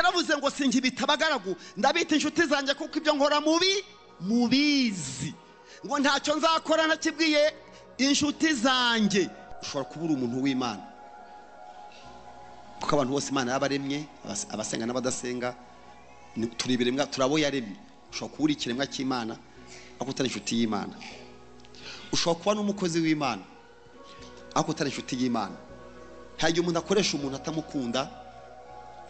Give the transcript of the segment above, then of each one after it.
yaravuze ngo sinkibita abagaragu ndabita inshuti zanjye kuko ibyo nkora mubizi ngo ntacyo nzakora ntakibwiye inshuti zanjye. Ushobora kuba uri umuntu w'Imana kuko abantu bose Imana yabaremye, abasenga n'abadasenga turi ibiremwa, turabo yaremye. Ushobora kuba uri ikiremwa cy'Imana ariko utari inshuti y'Imana. Ushobora kuba n'umukozi w'Imana ariko utari inshuti y'Imana. Hari umuntu akoresha umuntu atamukunda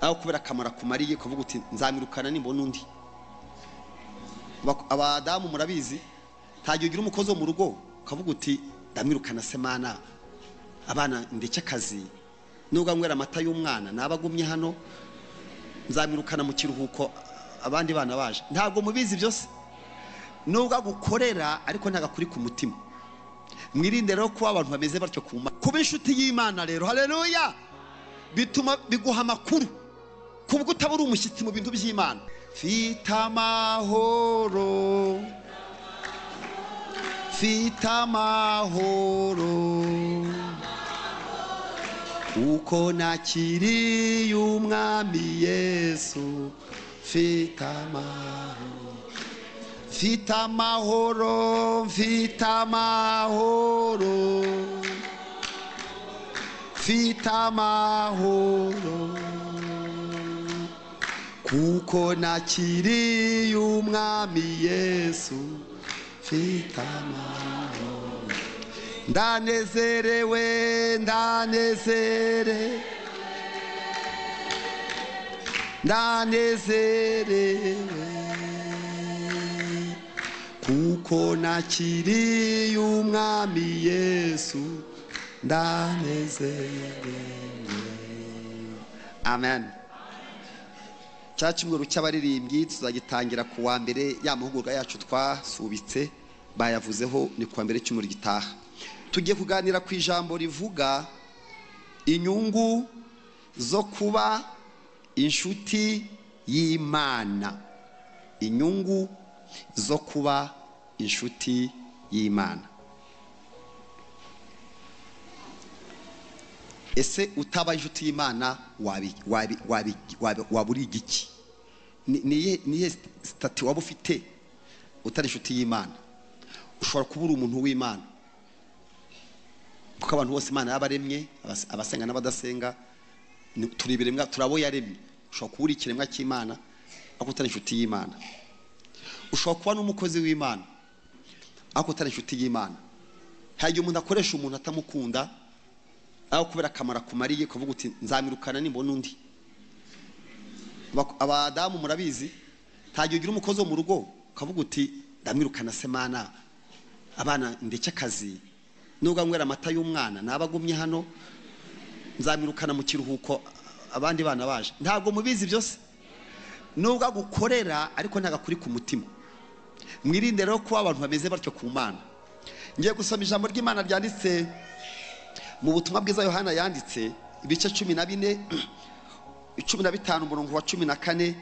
aho kubera akamara kumariye kuvuga uti nzamirukana nimbona undi. Abadamu murabizi, ntagiye ugira umukozi wo mu rugo ukavuga uti ndamirukana semana abana ndetse akazi nubwo anywera amata y'umwana nabagumye hano nzamirukana mu kiruhuko abandi bana baje. Ntabwo mubizi byose, nubwo gukorera ariko ntagakuri ku mutima. Mwirinde rero ko abantu bameze batyo kuba inshuti y'Imana rero. Haleluya. Bituma biguha amakuru kubwo utabura umushyitsi mu bintu by'Imana. Fita amahoro, fita amahoro uko nakiriye umwami Yesu. Fita amahoro, fita amahoro, fita amahoro, fita amahoro kuko nakiriye umwami Yesu. Fita amahoro, ndanezerewe, ndanezerewe kuko nakiriye umwami Yesu. Ndanezerewe. Amen. Cyumweru cy'abaririmbyi tuzagitangira ku wa mbere. Ya mahugurwa yacu twasubitse bayavuzeho ni ku wa mbere cy'umweru gitaha. Tugiye kuganira ku ijambo rivuga inyungu zo kuba inshuti y'Imana. Inyungu zo kuba inshuti y'Imana. Ese utaba inshuti y'Imana waburi igiki? Niye stati waba ufite utari inshuti y'Imana? Ushobora kuba uri umuntu w'Imana kuko abantu bose Imana yabaremye, abasenga n'abadasenga turi ibiremwa, turabo yaremye. Ushobora kuba uri ikiremwa cy'Imana ariko utari inshuti y'Imana. Ushobora kuba n'umukozi w'Imana ariko utari inshuti y'Imana. Hari umuntu akoresha umuntu atamukunda aho kubera akamara kumariye kuvuga uti nzamirukana nimbona undi. Abadamu murabizi, ntagiye ugira umukozi wo mu rugo ukavuga uti ndamirukana semana abana ndetse akazi nubwo anywera amata y'umwana nabagumye hano nzamirukana mu kiruhuko abandi bana baje. Ntabwo mubizi byose, nubwo gukorera ariko ntagakuri ku mutima. Mwirinde rero ko abantu bameze batyo ku Mana. Ngiye gusoma ijambo ry'Imana ryanditse mu butumwa bwiza Yohana yanditse ibice 14 15 umurongo wa 14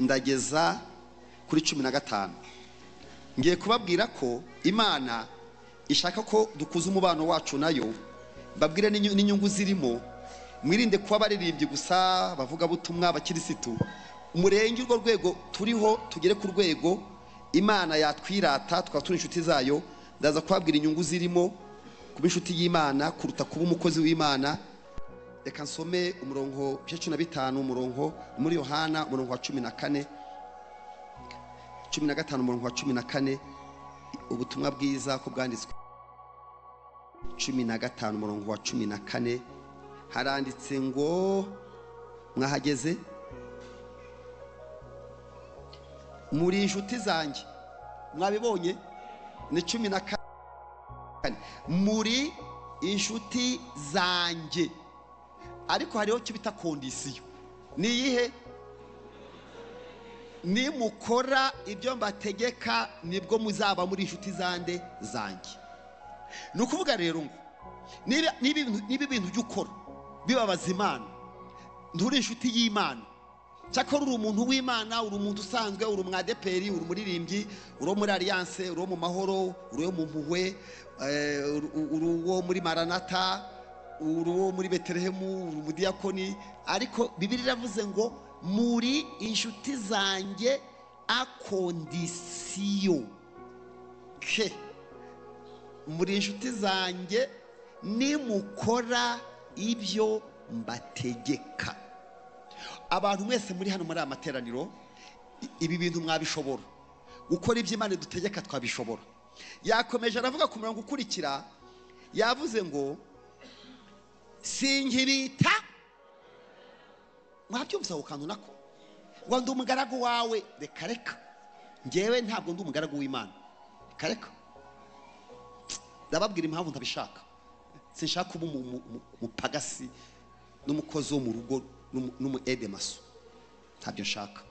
ndageza kuri 15. Ngiye kubabwira ko Imana ishaka ko dukuza umubano wacu nayo. Babwire n'inyungu zirimo. Mwirinde kuba baririmbye gusa bavuga butumwa abakirisitu. Umurenge urwo rwego turiho tugere ku rwego Imana yatwirata twaturi inshuti zayo. Ndaza kubabwira inyungu zirimo kuba inshuti y'Imana kuruta kuba umukozi w'Imana. Reka nsome umurongo 15 umurongo muri Yohana umurongo wa 14 15 umurongo wa 14. Ubutumwa bwiza ko bwanditswe 15 umurongo wa 14 haranditse ngo mwahageze muri inshuti zanjye. Mwabibonye ni 14 muri inshuti zanjye. Ariko hariho cyo bita kondisiyo. Ni iyihe? Ni mukora ibyo mbategeka nibwo muzaba muri inshuti zanjye. Ni ukuvuga rero ngo niba ibintu by'ukora bibabaza Imana nturi inshuti y'Imana. Cyakora uri umuntu w'Imana, uri umuntu usanzwe, uri umwadeperi, uri umuririmbyi, uri muri Alliance, uri mu mahoro, uri mu mpuhwe, uri uwo muri Maranatha, uri uwo muri Betelehemu, uri umudiyakoni. Ariko Bibiliya iravuze ngo muri inshuti zanjye akondisiyo ke, muri inshuti zanjye nimukora ibyo mbategeka. Abantu mwese muri hano muri aya materaniro, ibi bintu mwabishobora, gukora ibyo Imana dutegeka twabishobora. Yakomeje aravuga ku murongo ukurikira, yavuze ngo sinkibita, mwabyumvise ako kantu nako, ngo ndi umugaragu wawe. Reka reka, njyewe ntabwo ndi umugaragu w'Imana. Reka reka, ndababwira impamvu ntabishaka. Sinshaka kuba umupagasi n'umukozi wo mu rugo n'umu edemaso, ntabyo nshaka,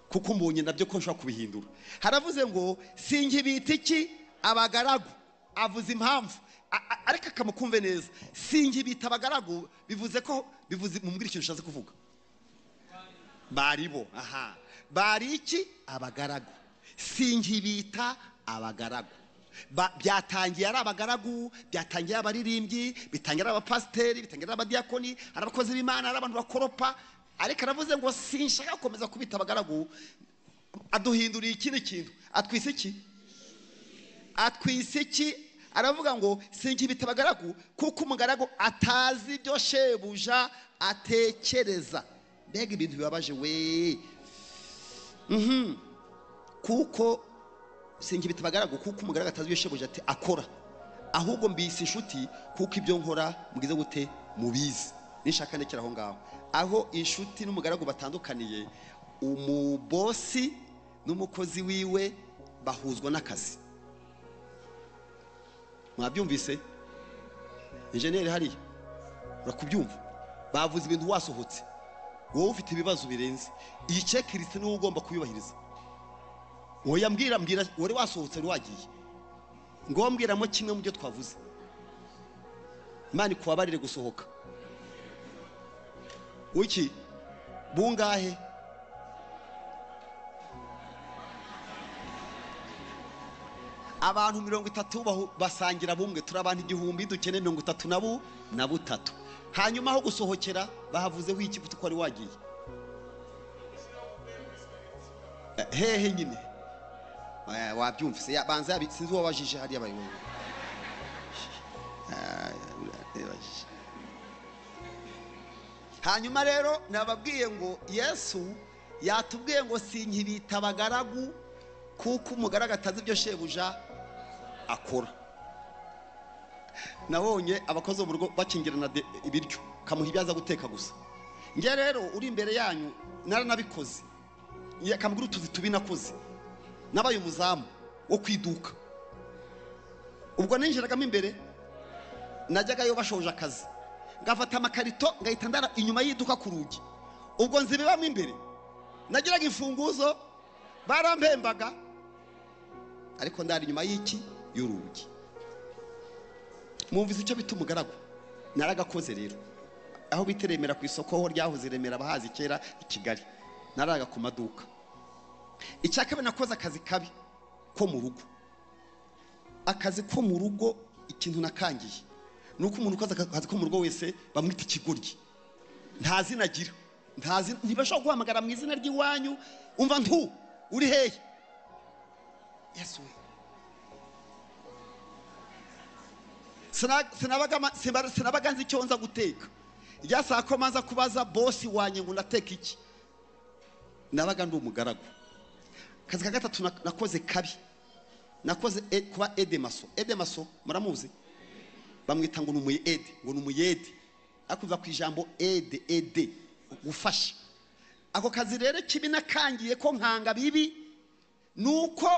kuko mbonye nabyo ko nshaka kubihindura. Haravuze ngo sinkibita iki? Abagaragu. Avuze impamvu, ariko akamukumve neza. Sinkibita abagaragu bivuze ko, bivuze mumbwira ikintu ushatse kuvuga. Baribo, aha, bari iki? Abagaragu. Sinkibita abagaragu. Byatangiye ari abagaragu, byatangiye abaririmbyi, bitangira abapasiteri, bitangira abadiyakoni, ari abakozi b'Imana, ari abantu bakoropa. Ariko aravuze ngo sinshaka gukomeza kubita abagaragu. Aduhinduriye ikindi kintu. Atwise iki? Atwise iki? Aravuga ngo sinkibita abagaragu kuko umugaragu atazi ibyo shebuja atekereza. Mbega ibintu bibabaje we. Kuko sinkibita abagaragu kuko umugaragu atazi ibyo shebuja akora, ahubwo mbise inshuti kuko ibyo nkora mugize gute mubizi. Nishaka ndekera aho ngaho. Aho inshuti n'umugaragu batandukaniye, umubosi n'umukozi wiwe bahuzwa n'akazi. Mwabyumvise? Engineer hariya urakubyumva? Bavuze ibintu wasohotse, wowe ufite ibibazo birenze. Iyi checklist niwe ugomba kuyubahiriza. Wowe yambwira wari wasohotse ari wagiye, ngo wambwiramo kimwe mu byo twavuze. Imana ikubabarire gusohoka. Uki bungahe? Abantu 30 basangira bumwe, turi abantu 1000, dukeneye 33. Hanyuma aho gusohokera bahavuzeho iki kuko ari wagiye? Hehe nyine wabyumvise? Yabanza sinzi wabajije hari abayobozi. Hanyuma rero nababwiye ngo Yesu yatubwiye ngo sinkibita abagaragu kuko umugaragu atazi ibyo shebuja akora. Nabonye abakozi mu rugo bakingirana ibiryo, kamuha ibyaza guteka gusa. Nge rero uri imbere yanyu naranabikoze, kamubwira utuzi tubinakoze. Nabaye umuzamu wo kwiduka. Ubwo ninjiragamo imbere, najyagayo bashoje akazi, ngafata amakarito ngahita ndara inyuma y'iduka ku rugi. Ubwo nzibibamo imbere, nagiraga imfunguzo, barampembaga, ariko ndari inyuma y'iki? Y'urugi. Mwumvise icyo bita umugaragu? Naragakoze rero. Aho biteremera ku isoko ho ryahoze Remera abahazi kera i Kigali, naraga ku maduka. Icyakabe nakoze akazi kabi ko mu rugo. Akazi ko mu rugo ikintu nakangiye nuko umuntu ukoze akazi ko mu rugo wese bamwita ikigoryi. Nta zina agira, ntibashobora guhamagara mu izina ry'iwanyu. Umva ntu uri hehe? Yesu we. Sinabaga nzi icyo nza guteka. Irya saa ko manza kubaza bosi wanye ngo nateka iki, nabaga ndi umugaragu. Kazi ka gatatu nakoze kabi, nakoze kuba edemaso. Edemaso muramuzi? Bamwita ngo numuyede, ngo numuyede. Akuva ku ijambo ede, gufasha. Ako kazi rero kibi nakangiye ko nkanga bibi, nuko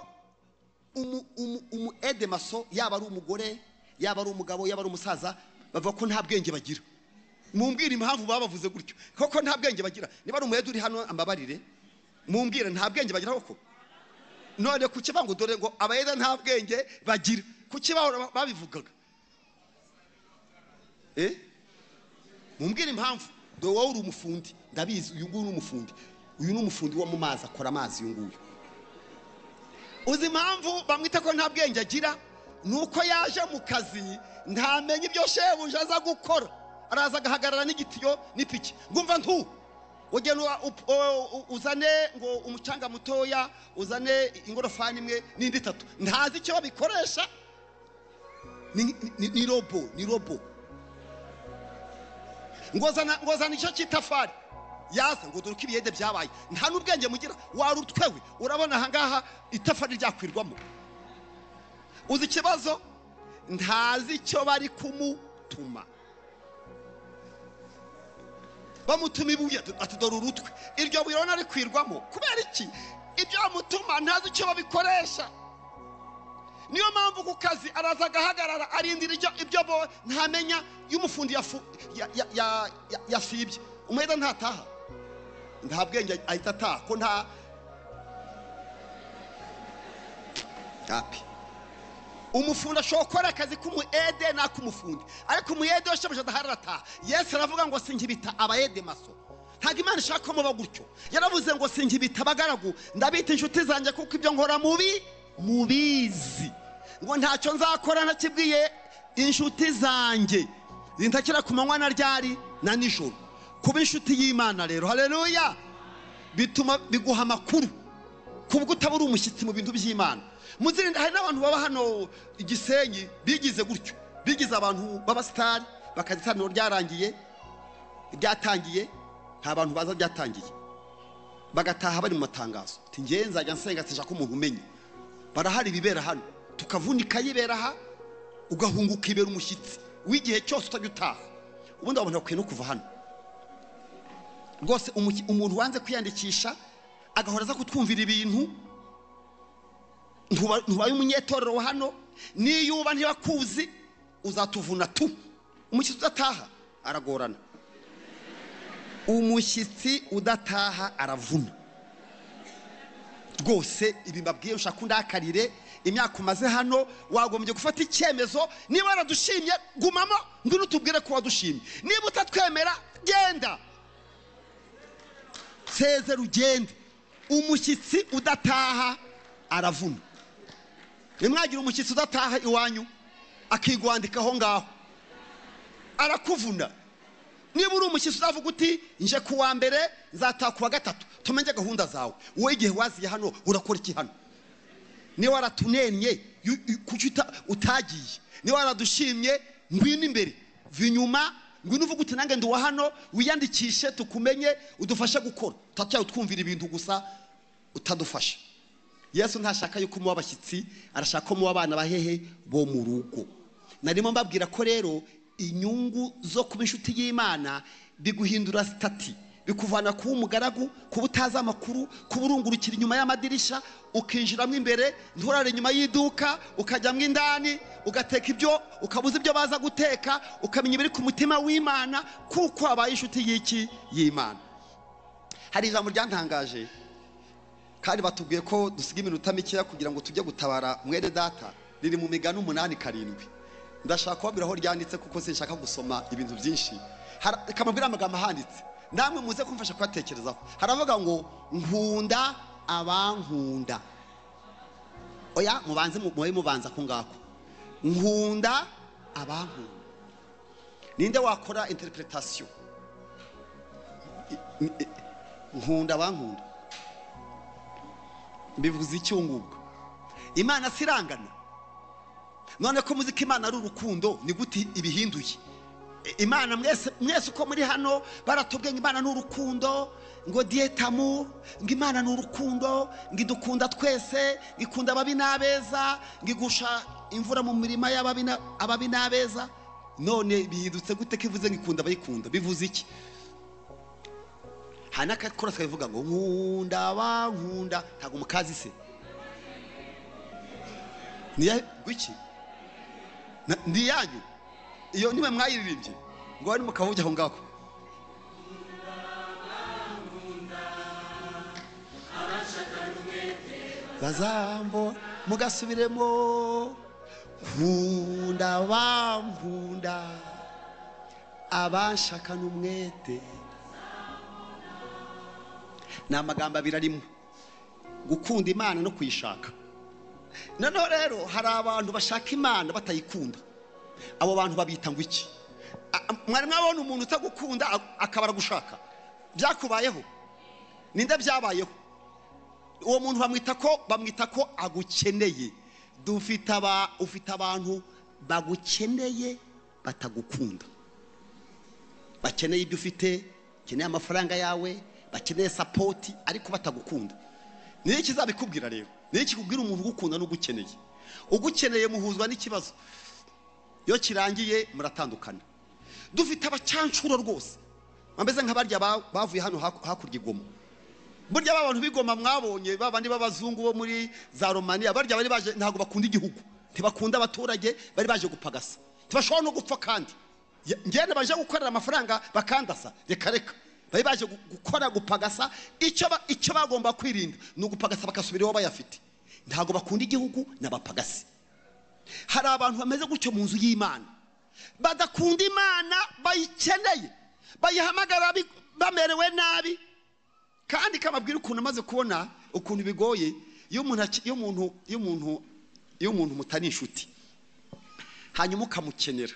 umu edemaso yaba ari umugore, yaba ari umugabo, yaba ari umusaza, bavuga ko nta bwenge bagira. Mumbwire impamvu babavuze gutyo, koko nta bwenge bagira. Niba ari umuyede uri hano ambabarire, mumbwire nta bwenge bagira koko. None kuki bango dore ngo abayede nta bwenge bagira? Kuki babivugaga? Mumbwire impamvu. Do wowe uri umufundi, ndabizi uyu nguyu n'umufundi. Uyu n'umufundi wo mu mazi, akora amazi uyu nguyu. Uzi impamvu bamwita ko nta bwenge agira? Nuko yaje mu kazi ntamenye ibyo shebuja aza gukora. Araza agahagarara n'igitiyo n'ipiki. Ngumva ntu ugena uzane ngo umucanga mutoya, uzane ingorofani imwe n'indi itatu, ntazi icyo babikoresha. Ni robo. ngozana icyo cyitafari yaza ngo dore ko ibiyede byabaye, nta n'ubwenge mugira, warutwewe. Urabona ahangaha itafari ryakwirwamo. Uzi ikibazo, ntazi icyo bari kumutuma. Bamutuma ibuye ati dore urutwe, iryo buye ari kwirwamo. Kubera iki? Ibyo bamutuma ntazi icyo babikoresha. Niyo mpamvu ku kazi araza agahagarara arindira ibyo ntamenya y'umufundi yasibye. Umweda ntataha, nta bwenge ahita ataha ko nta tapi. Umufundi ashobora gukora akazi k'umuede n'ak'umufundi, ariko umuyede washabuja adaharata. Yesu aravuga ngo sinkibita abayede maso. Ntabwo Imana ishaka ko muba gutyo. Yaravuze ngo sinkibita abagaragu, ndabita inshuti zanjye kuko ibyo nkora mubizi. Ngo ntacyo nzakora ntakibwiye inshuti zanjye, zintakira ku manywa na ryari na nijoro. Kuba inshuti y'Imana rero, haleluya, bituma biguha amakuru kubwo utabura umushyitsi mu bintu by'Imana. Muzirinde, hari n'abantu baba hano Igisenyi bigize gutyo, bigize abantu b'abasitari, bakazitaniro ryarangiye byatangiye, nta bantu baza byatangiye, bagataha bari mu matangazo ati ngiye nzajya nsenga sinshaka ko umuntu umenye. Barahari bibera hano, tukavunika yibera aha, ugahunguka ibera umushyitsi w'igihe cyose utajya utaha. Ubundi abantu bakwiye no kuva hano rwose. Umuntu wanze kwiyandikisha agahora aza kutwumvira ibintu, ntubaye umunyetorero wa hano. Niyuba ntibakuzi uzatuvuna tu. Umushyitsi udataha aragorana, umushyitsi udataha aravuna rwose. Ibi mbabwiye ushaka undakarire, imyaka umaze hano wagombye gufata icyemezo. Niba waradushimye gumamo, ngwino tubwire ko wadushimye. Niba utatwemera genda, seze rugende. Umushyitsi udataha aravuna. Nimwagira umushyitsi udataha iwanyu akigwandikaho ngaho, arakuvuna. Niba uri umushyitsi uzavuga uti nje kuwa mbere nzataha kuwa gatatu, tumenye gahunda zawe. Wowe igihe waziye hano urakora iki hano? Niba waratunenye kuki utagiye? Niba waradushimye ngwino imbere, vinyuma ngwino uvuga uti nange ndi wa hano, wiyandikishe tukumenye, udufashe gukora. Utatyaye utwumvira ibintu gusa utadufasha. Yesu ntashaka yuko muba abashyitsi, arashaka ko muba abana bahehe bo mu rugo. Narimo mbabwira ko rero inyungu zo kuba inshuti y'Imana biguhindura stati, bikuvana kuba umugaragu, kuba utazi amakuru, kuba urungurukira inyuma y'amadirisha, ukinjiramo imbere, nturare inyuma y'iduka, ukajyamo indani, ugateka ibyo ukabuza ibyo baza guteka, ukamenya ibiri ku mutima w'Imana, kuko abaye inshuti y'Imana. Hari ijambo ryantangaje, kandi batubwiye ko dusiga iminota mikeya kugira ngo tujye gutabara mwene data. Riri mu Migani 8:7. Ndashaka kubabwira aho ryanditse kuko sinshaka gusoma ibintu byinshi. Kamabwira amagambo ahanditse, namwe muze kumfasha kwatekerezaho. Haravuga ngo nkunda abankunda. Oya, mubanza ko ngako, nkunda abankunda. Ninde wakora interpretation? Nkunda abankunda bivuze iki ngubwo? Imana sirangana. None ko muzika Imana ari urukundo, ni gute ibihinduye? Imana mwese uko muri hano baratubwiye ngo Imana ni urukundo, ngo dietamu, ngo Imana ni urukundo, ngo idukunda twese, ngikunda ababi n'abeza, ngigusha imvura mu mirima y'ababi n'abeza. None bihindutse gute kivuze ngikunda abayikunda? Bivuze iki? Hana kakora twavuga ngo nkunda abankunda, ntago mukazi se niya gwiki ndi yanyu iyo niwe mwayiririmbye ngo bari mukavuga aho ngako. Bazambo mugasubiremo, nkunda abankunda abanshaka n'umwete. Ni amagambo abiri arimo, gukunda Imana no kuyishaka. Noneho rero hari abantu bashaka Imana batayikunda. Abo bantu babita ngo iki? Mwari mwabona umuntu utagukunda akabara gushaka? byakubayeho? Ninde byabayeho? Uwo muntu bamwita ko agukeneye. Ufite abantu bagukeneye batagukunda, bakeneye ibyo ufite, bakeneye amafaranga yawe, bakeneye sapoti, ariko batagukunda. Ni iki kizabikubwira rero? Ni iki kikubwira umuntu ugukunda n'ugukeneye? Ugukeneye muhuzwa n'ikibazo, iyo kirangiye muratandukana. Dufite abacancuro rwose bameze nk'abarya bavuye hano hakurya igoma. Burya abantu b'igoma mwabonye babandi b'abazungu bo muri za Romania, barya bari baje ntago bakunda igihugu, ntibakunda abaturage, bari baje gupagasa, ntibashobora no gupfa kandi ngende baje gukorera amafaranga bakandasa. Reka bari baje gukora gupagasa. Icyo bagomba kwirinda ni ugupagasa bakasubira iwabo bayafite. Ntago bakunda igihugu n'abapagasi. Hari abantu bameze gutyo mu nzu y'Imana, badakunda Imana, bayikeneye, bayihamagara bamerewe nabi. Kandi kamabwira ukuntu amaze kubona ukuntu bigoye iyo umuntu mutani inshuti hanyuma ukamukenera,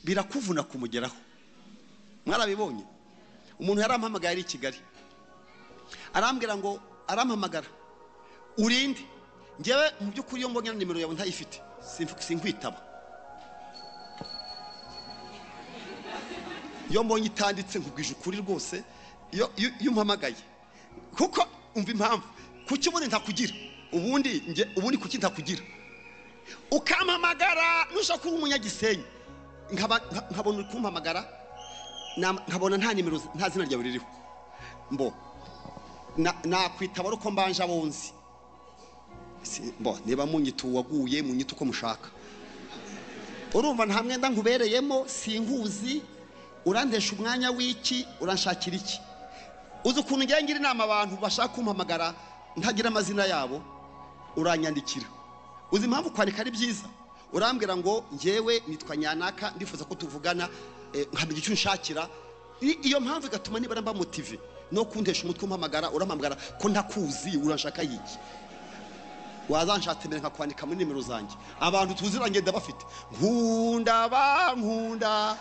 birakuvuna kumugeraho. Mwarabibonye? Umuntu yarampamagaye ari i Kigali, arambwira ngo arampamagara, urinde ngewe mu by'ukuri iyo mbonye nimero yawe ntayifite sinkwitaba. Iyo mbonye itanditse nkubwije ukuri rwose, iyo umpamagaye, kuko umva impamvu kuki ubundi ntakugira, ubundi kuki ntakugira. Ukampamagara nushaka kuba umunyagisenyi, nkabona uri kumpamagara, nkabona nta nimero, nta zina ryawe ririho, mbo nakwitaba uko mbanje abonzi. Niba munyita waguye munyita uko mushaka. Urumva nta mwenda nkubereyemo, sinkuzi, urandesha umwanya w'iki, uranshakira iki? Uzi ukuntu ngira inama abantu bashaka kumpamagara ntagira amazina yabo, uranyandikira. Uzi impamvu kwandika ari byiza? Urambwira ngo ngewe nitwa Nyanaka, ndifuza ko tuvugana, nkamenya icyo unshakira. Iyo mpamvu igatuma nibara mba motive no kundesha umutwe umpamagara. Urampamagara ko ntakuzi, uranshaka yiki? Wazanshatse mbere nkakwandika muri nimero zanjye. Abantu tuziranye ndabafite, nkunda bankunda,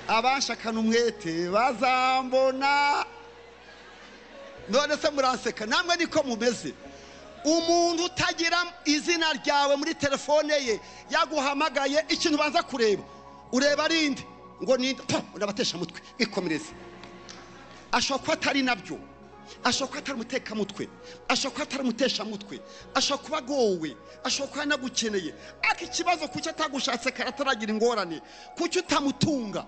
abashakana umwete bazambona. None se muranseka? Namwe niko mumeze. Umuntu utagira izina ryawe muri telefone ye yaguhamagaye, ikintu banza kureba, ureba arinde ngo ninde, unabatesha mutwe ikomereze. Ashobora kuba atari nabyo, ashobora kuba atari umutekamutwe, ashobora kuba atari umuteshamutwe, ashobora kuba agowe, ashobora kuba anagukeneye. Ariko ikibazo kuki atagushatse karataragira ingorane, kuki utamutunga.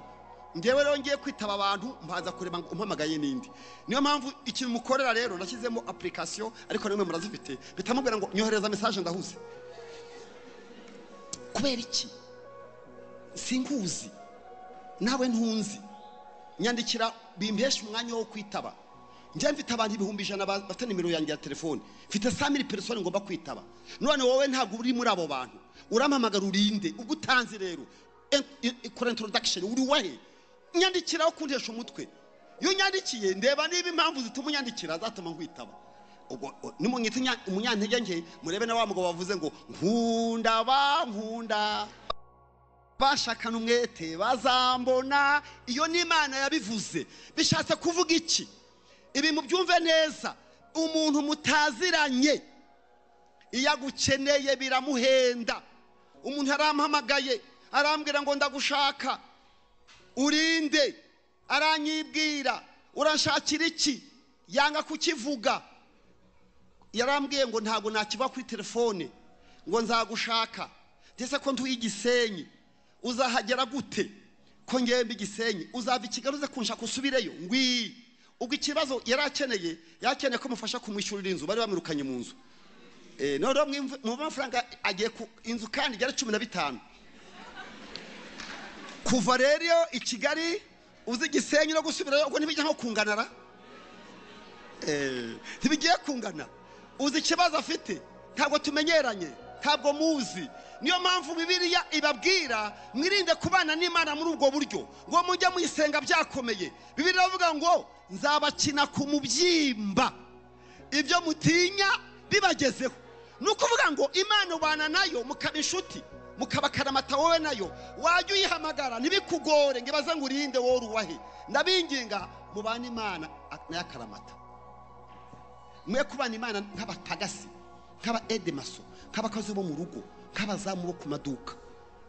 Ngewe rero ngiye kwitaba abantu mbaza kureba ngo umpamagaye nindi. Niyo mpamvu ikintu mukorera rero nashyizemo application, ariko nimwe murazifite, bitamubwira ngo nyohereza message ndahuze. Kubera iki? Sinkuzi, nawe ntunzi. Nyandikira bimbesha umwanya wo kwitaba. Njye mfite abantu 100,000 bafite nimero yanjye ya telefone, mfite 100,000 personnes ngomba kwitaba. None wowe ntabwo uri muri abo bantu, urampamagara urinde. Ugutanze rero ikora introduction, uri wahe? Nyandikira aho kundesha umutwe. Iyo nyandikiye ndeba niba impamvu zituma unyandikira azatuma nkwitaba. Ubwo nimunyita umunyantege nke, murebe na wa mugabo bavuze ngo nkunda bankunda, bashakana umwete bazambona. Iyo ni Imana yabivuze. Bishatse kuvuga iki? Ibi mubyumve neza. Umuntu mutaziranye iyo agukeneye biramuhenda. Umuntu arampamagaye arambwira ngo ndagushaka, urinde, aranyibwira, uranshakira iki? Yanga kukivuga. Yarambwiye ngo ntago nakiva kuri telefone, ngo nzagushaka. Ndetse ko ntuye Gisenyi, uzahagera gute? Ko ngembe Gisenyi, uzava ikigaruze kunshaka usubireyo ngwi. Ubwo ikibazo yarakeneye ko mufasha kumwishyurira inzu, bari bamirukanye mu nzu. None mu mafaranga agiye ku inzu kandi yari 15. Kuva rero i Kigali uzi Gisenyi no gusubirayo, ubwo ntibijya nko kunganara. Ntibigiye kungana. Uzi ikibazo afite, ntabwo tumenyeranye, ntabwo muzi. Niyo mpamvu Bibiliya ibabwira mwirinde kubana n'Imana muri ubwo buryo, ngo mujye muyisenga byakomeye. Bibiliya ivuga ngo nzabakina ku mubyimba, ibyo mutinya bibagezeho. Nukuvuga ngo Imana ubana nayo mukaba inshuti, mukabakaramata wowe nayo wajya uyihamagara ntibikugore ngo ibaze ngo urinde wowe uruwahe. ndabinginga mubana Imana nayo akaramata, mwe kubana Imana nk'abatagasi, nk'aba edemaso, nk'abakozi bo mu rugo, nk'abazamu bo ku maduka.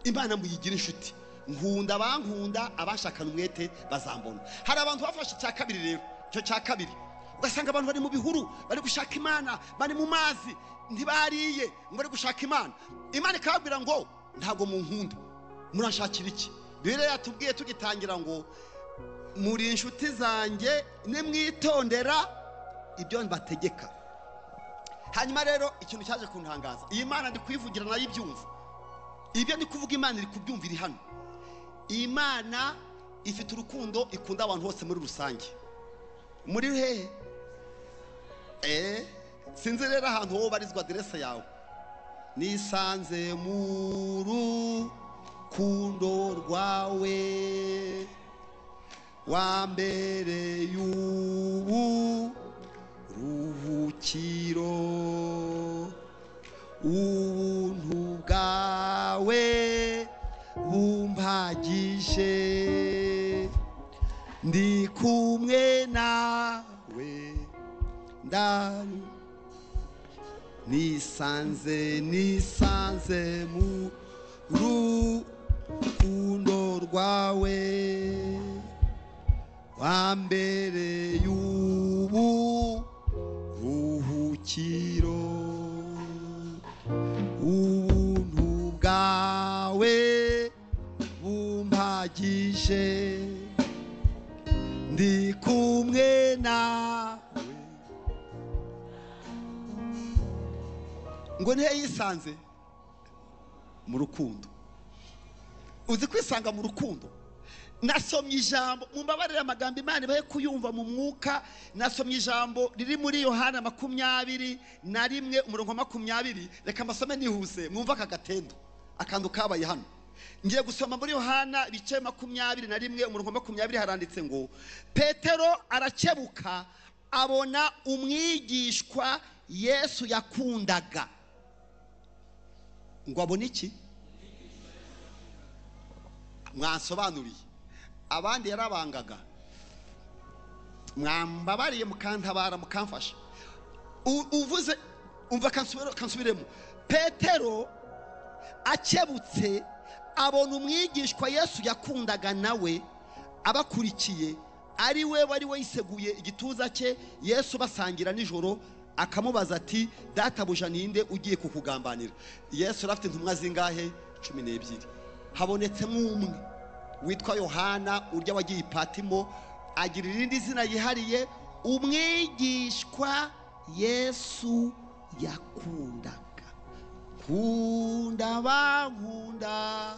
Imana muyigira inshuti. Nkunda bankunda, abashakana umwete bazambona. Hari abantu bafashe cya kabiri rero, cyo cya kabiri ugasanga abantu bari mu bihuru bari gushaka Imana, bari mu mazi ntibariye ngo bari gushaka Imana. Imana ikababwira ngo ntago munkunda, murashakira iki? Bibiliya yatubwiye tugitangira ngo muri inshuti zanjye nimwitondera ibyo mbategeka. Hanyuma rero ikintu cyaje kuntangaza, iyi Imana ndi kwivugira nayo ibyumva. Ibyo ndi kuvuga Imana iri kubyumvira hano. Imana ifite urukundo, ikunda abantu bose muri rusange. Muri hehe? Sinzi rero ahantu wowe barizwa adresse yawe. Nisanze mu rukundo rwawe wambere y'ubu ruhukiro, ubuntu bwawe bumpagije, ndi kumwe nawe ndani. Nisanze mu rukundo rwawe wambere y'ubu ruhukiro, ubuntu bwawe bumpagije, ndi kumwe nawe. Ngo ntihe yisanze mu rukundo. Uzi kwisanga mu rukundo? Nasomye ijambo, mumbabarire amagambo Imana ibahe kuyumva mu mwuka. Nasomye ijambo riri muri Yohana 21 umurongo 20. Reka mbasome nihuse mwumva aka gatendo, akantu kabaye hano. Ngiye gusoma muri Yohana ibice 21 umurongo 20. Haranditse ngo Petero arakebuka abona umwigishwa Yesu yakundaga. Ngo abone iki? Mwansobanuriye. Abandi yarabangaga, mwambabariye mukantabara mukamfasha. Uvuze umva kansubiremo. Petero akebutse abona umwigishwa Yesu yakundaga nawe abakurikiye, ari we wari yiseguye igituza cye Yesu basangira nijoro, akamubaza ati databuja ninde ugiye kukugambanira? Yesu rafite intumwa zingahe? 12. Habonetsemo umwe witwa Yohana, urya wagiye Patimo, agira irindi zina yihariye, umwigishwa Yesu yakundaga. Kunda bankunda,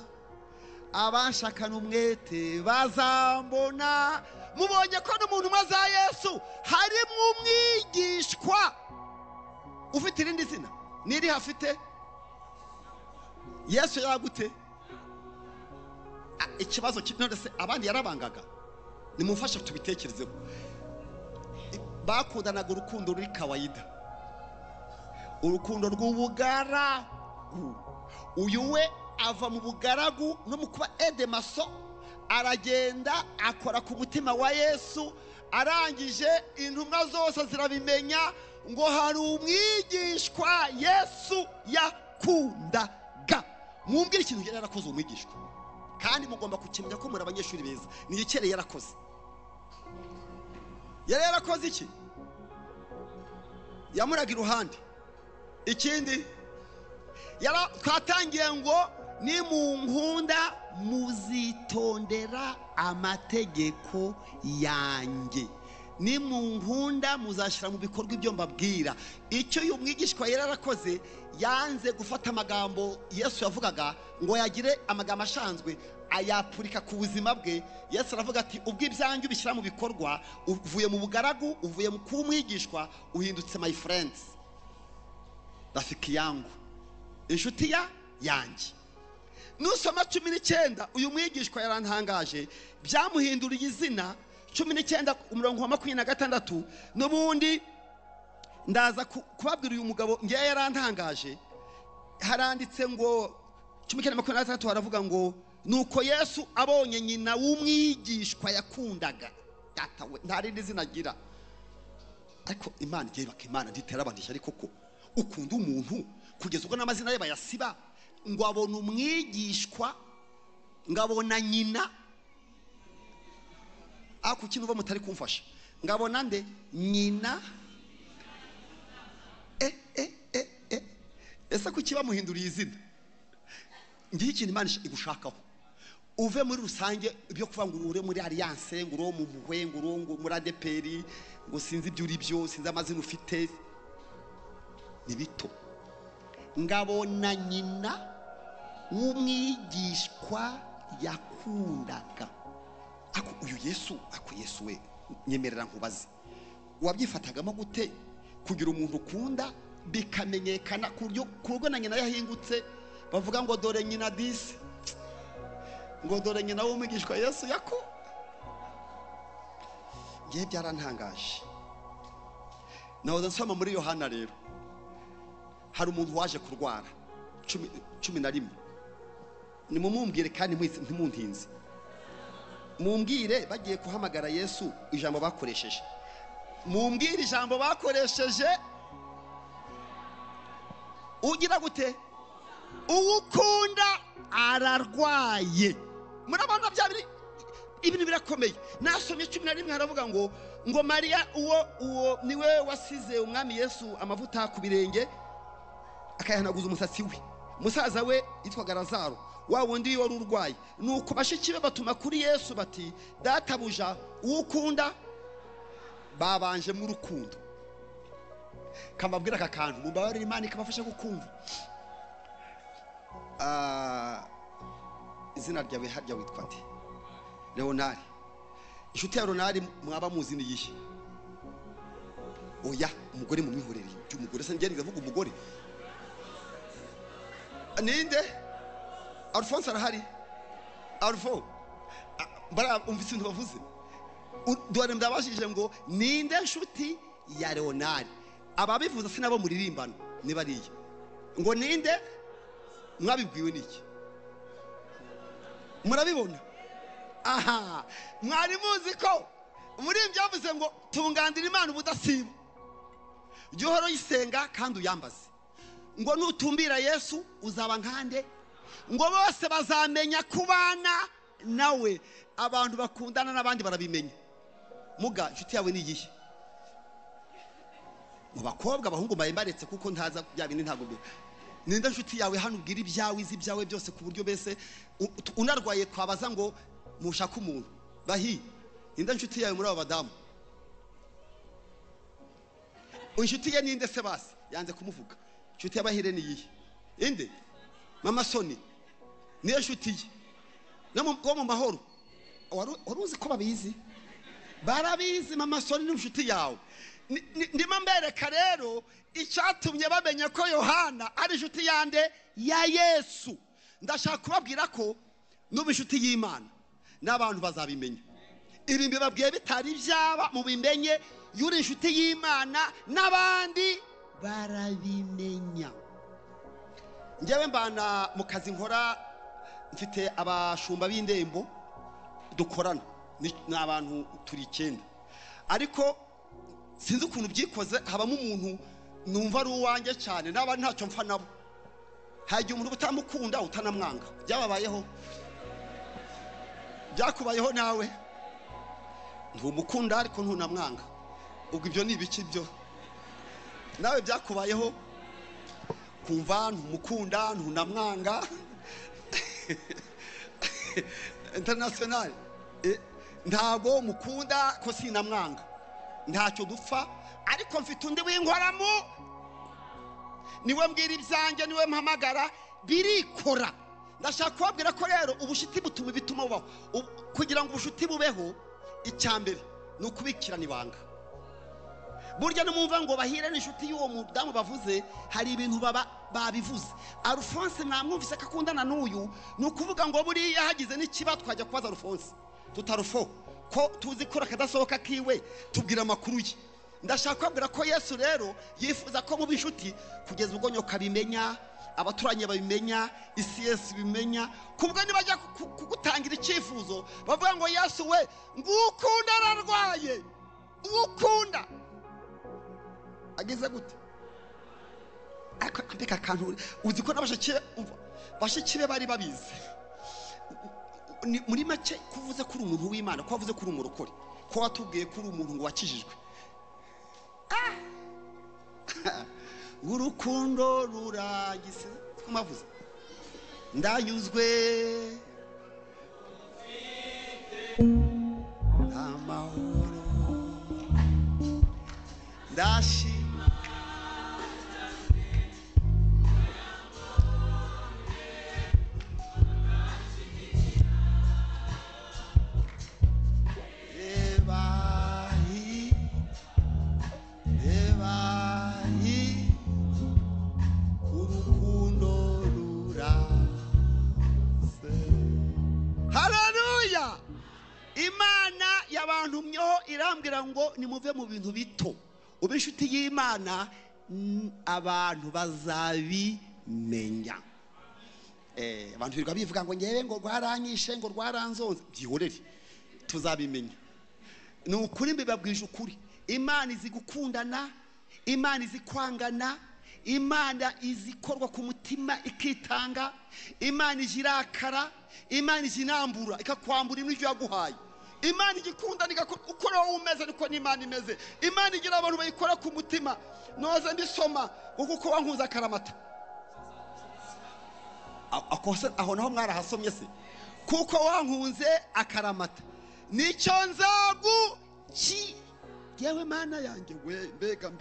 abashakana umwete bazambona. Mubonye ko n'umuntu maza Yesu harimo umwigishwa ufite irindi zina niri hafite. Yesu yagute ikibazo kinone se abandi yarabangaga. Nimufashe tubitekerezeho. Bakundanaga urukundo ruri kawaida, urukundo rw'ubugara. Uyu we ava mu bugaragu no mu kuba edemaso, aragenda akora ku mutima wa Yesu. Arangije intumwa zose zirabimenya ngo hari umwigishwa Yesu yakundaga. Mumbwire ikintu yari yarakoze umwigishwa, kandi mugomba kukimenya ko muri abanyeshuri beza. Ni ikere yarakoze. Yari yarakoze iki? Yamuraga iruhande. Ikindi twatangiye ngo ni mu nkunda muzitondera amategeko yanjye, ni mu nkunda muzashyira mu bikorwa ibyo mbabwira. Icyo uyu mwigishwa yari yarakoze, yanze gufata amagambo Yesu yavugaga ngo yagire amagambo ashanzwe ayapurika ku buzima bwe. Yesu aravuga ati ubwo ibyanjye ubishyira mu bikorwa, uvuye mu bugaragu, uvuye mu kuba umwigishwa, uhindutse my friends, rafiki yangu, inshuti yanjye. Nusoma 19 uyu mwigishwa yarantangaje, byamuhinduriye izina. 19 umurongo wa 26. Nubundi ndaza kubabwira uyu mugabo ngiye yarantangaje. Haranditse ngo 10:26 baravuga ngo nuko Yesu abonye nyina w'umwigishwa yakundaga, datawe nta rindi zina agira, ariko Imana igiye bakimana nditera abantu ishyari koko ukunda umuntu kugeza ubwo n'amazina ye bayasiba, ngo abona umwigishwa ngabona nyina, ako kintu uva mutari kumfasha, ngabona nde nyina, ese kuki bamuhinduriye izina? Ngiye ikintu Imana igushakaho, uve muri rusange ibyo kuvuga ngo ure muri alliance, ngo uro mu muhwe, ngo uro muri ADPR, ngo sinzi ibyo uri byo, sinzi amazina ufite, ni bito. Ngabona nyina w'umwigishwa yakundaga. Ako uyu Yesu, ako Yesu we nyemerera nkubaze, wabyifatagamo gute kugira umuntu ukunda bikamenyekana kurwo na nyina yahingutse bavuga ngo dore nyina disi, ngo dore nyina w'umwigishwa Yesu yako? Ngiye byarantangaje. Nahoze nsoma muri Yohana rero, hari umuntu waje kurwara 11, nimumumbwire kandi ntimuntinze, mumbwire bagiye kuhamagara Yesu ijambo bakoresheje, mumbwire ijambo bakoresheje, ugira gute? Uwukunda ararwaye. Murabona bya ibintu birakomeye. Nasomye 11 haravuga ngo Mariya uwo niwe wasize umwami Yesu amavuta ku birenge akayahanaguza umusatsi we, musaza we yitwaga Lazaro, wa wundi wari urwaye. Nuko bashiki be batuma kuri Yesu bati, databuja uwukunda, babanje mu rukundo. Kamabwira aka kantu mubabarira Imana ikabafasha gukumva. Izina ryawe harya witwa nde? Leonard. Inshuti ya Leonard mwaba muzi ni yihe? Oya, umugore mu mihorere. Umugore se ngeri ndavuga umugore. Ninde? Alphonse arahari? Alpho. Bara umvise ibintu bavuze. Dore ndabashije ngo ninde inshuti ya Leonard? Ababivuza sinabo muririmbano ni bariye. Ngo ninde? Mwabibwiwe niki? Murabibona? Aha, mwari muzi ko umurimbyi yavuze ngo tungandira Imana ubudasiba, jya uhora uyisenga kandi uyambaze, ngo nutumbira Yesu uzaba nkande, ngo bose bazamenya kubana nawe. Abantu bakundana n'abandi barabimenya. Muga inshuti yawe ni iyihe? Mu bakobwa abahungu mbaretse kuko ntaza bya bindi ntago mbe. Ninde inshuti yawe hano ubwira ibyawe izi byawe byose ku buryo bese unarwaye twabaza ngo mushaka umuntu bahi? Ninde inshuti yawe muri abo badamu? Inshuti ye ninde se basi? Yanze kumuvuga. Inshuti y'abahire ni yihe? Inde? Mama Soni niyo inshuti ye. No mu mahoro waruzi ko babizi? Barabizi. Mama Soni ni inshuti yawe. Ndimo mbereka rero icyatumye bamenya ko Yohana ari inshuti yande ya Yesu. Ndashaka kubabwira ko n'ubu inshuti y'Imana n'abantu bazabimenya. Ibi mbibabwiye bitari byaba mu bimenye, yuri inshuti y'Imana n'abandi barabimenya. Njyewe mbana mu kazi nkora, mfite abashumba b'indembo dukorana n'abantu turi 9, ariko sinzi ukuntu byikoze habamo umuntu numva ari uwanjye cyane n'abandi ntacyo mfa nabo. Hagiye umuntu utamukunda utanamwanga. Byababayeho? Byakubayeho nawe? Ntumukunda ariko ntunamwanga. Ubwo ibyo ni ibiki byo? Nawe byakubayeho? Kumva ntumukunda ntunamwanga? International ntago mukunda ko sinamwanga, ntacyo dupfa, ariko mfite undi w'inkoramo, niwe mbwira ibyanjye, niwe mpamagara, birikora. Ndashaka kubabwira ko rero ubushuti bituma bubaho. Kugira ngo ubushuti bubeho, icyambere ni ukubikirana ibanga. Burya numva ngo bahire n'inshuti y'uwo mudamu bavuze, hari ibintu babivuze. Alphonse namwumvise akakundana n'uyu, ni ukuvuga ngo buriya hagize n'ikiba twajya kubaza Alphonse tutarufo ko tuzi ko akadasohoka kiwe tubwira amakuru ye. Ndashaka kubabwira ko Yesu rero yifuza ko mu bishuti kugeza ubwo nyoka bimenya, abaturanyi babimenya, isi yose bimenya. Kubwo nibajya kugutangira icyifuzo bavuga ngo Yesu we ngukunda ararwaye, ngukunda agize gute? Akambika kantu uzi ko bashikire bari babizi. Muri make kuvuze kuri umuntu w'Imana, ko wavuze kuri umurokore, ko watubwiye kuri umuntu ngo wakijijwe. Urukundo ruragise kumavuze ndanyuzwe amahoro ndashima abantu myo irambwira ngo nimuve mu bintu bito, ube inshuti y'Imana, abantu bazabimenya. Abantu birirwa bivuga ngo ngewe ngo rwaranyishe ngo rwaranzonze, byihorere tuzabimenya. Ni ukuri mbibabwije ukuri, Imana izi gukundana, Imana izi kwangana, Imana izikorwa ku mutima ikitanga, Imana ijirakara, Imana ijinambura ikakwambura n'ibyo yaguhaye. Imana igikunda ukora wowe umeze niko n'Imana imeze. Imana igira abantu bayikora ku mutima. Noze ndisoma kuko wankunze akaramata. Akose aho naho mwarahasomye se. Kuko wankunze akaramata. Nicyo nzaguki yewe Mana yanjye we mbega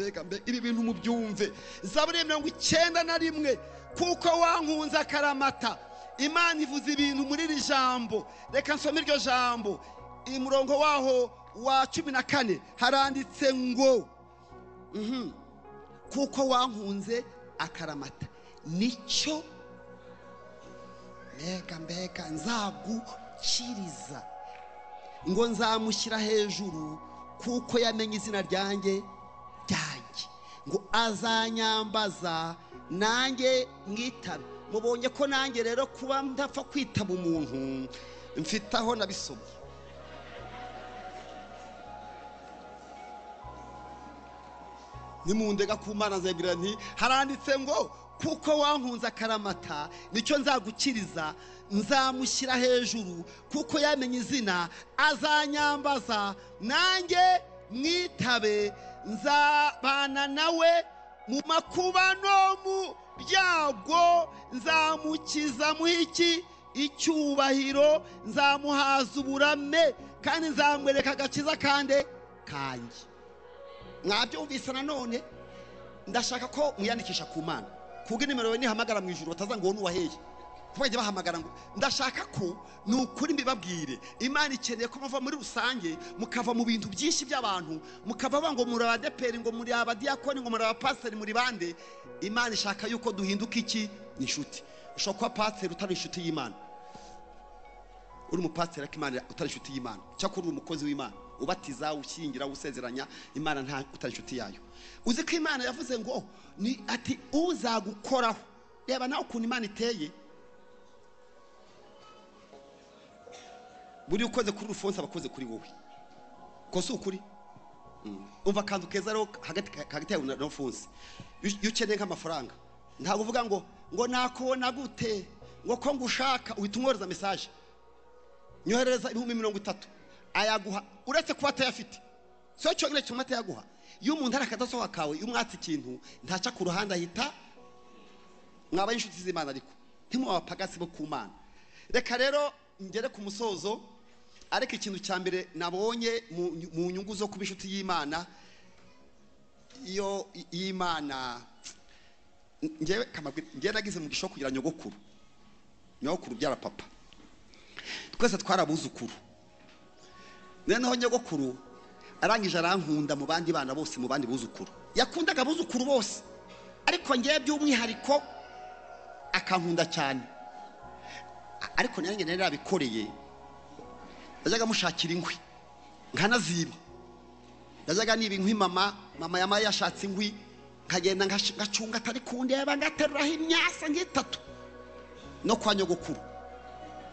ibi bintu mubyumve. Zaburi 91 kuko wankunze akaramata. Imana ivuze ibintu muri iri jambo. Reka nsome iryo jambo. Umurongo waho wa 14 haranditse ngo kuko wankunze akaramata nicyo mbega nzagukiriza, ngo nzamushyira hejuru kuko yamenye izina ryanjye, ngo azanyambaza nanjye mwitabe. Mubonye ko nanjye rero kuba ndapfa kwitaba umuntu mfitaho nabisomye. Nimundega ku Mana nzagira nti haranditse ngo kuko wankunze akaramata nicyo nzagukiriza, nzamushyira hejuru kuko yamenye izina, azanyambaza nanjye mwitabe, nzabana nawe mu makuba no mu byago, nzamukiza muhiki icyubahiro, nzamuhaza uburame kandi nzamwereka agakiza kande kanjye. Mwabyumvise nanone ndashaka ko mwiyandikisha ku Mana, kuko nimero yawe nihamagara mu ijuru bataza ngo nuwaheye kubajya bahamagara ngo ndashaka ko nukuri mbibabwire. Imana ikeneye ko muva muri rusange mukava mu bintu byinshi by'abantu, mukava ngo muri abadeperi, ngo muri abadiakoni, ngo muri abapasiteri, muri bande. Imana ishaka yuko duhinduka iki ni inshuti. Ushobora kuba pasiteri utari inshuti y'Imana, uri umupasiteri ariko Imana utari inshuti y'Imana, cyakora uri umukozi w'Imana ubatiza, ushyingira, usezeranya, Imana nta utari inshuti yayo. Uzi ko Imana yavuze ngo ni ati uzagukoraho. Reba nawe ukuntu Imana iteye. Buri ukoze kuri Rufonse abakoze kuri wowe, ko si ukuri? Umva kantu keza rero hagati yawe na Rufonse. Iyo ukeneye nk'amafaranga ntabwo uvuga ngo nakubona gute, ngo ko ngushaka uhita umwohereza message, nyohereza 30 ayaguha uretse kuba atayafite. So cyo ngire cyo mata yaguha. Iyo umuntu arakadasohoka kawe umwatsi ikintu ntaca ku ruhande ahita mwabaye inshuti z'Imana, ariko ntimwabapagasi bo ku Mana. Reka rero ngere ku musozo, ariko ikintu cya mbere nabonye mu nyungu zo kuba inshuti y'Imana, iyo y'Imana ngewe nagize mu gisho kugira nyogokuru byara papa, twese twarabuzukuru. Noneho nyogokuru arangije arankunda mu bandi bana bose, mu bandi buzukuru yakundaga buzukuru bose, ariko ngewe by'umwihariko akankunda cyane. Ariko nanjye nari nabikoreye, najyaga mushakira inkwi nkanaziba, najyaga niba inkwi mama yashatse inkwi kagenda ngacunga atari kundeba ngateruraho imyasa nk'itatu no kwa nyogokuru.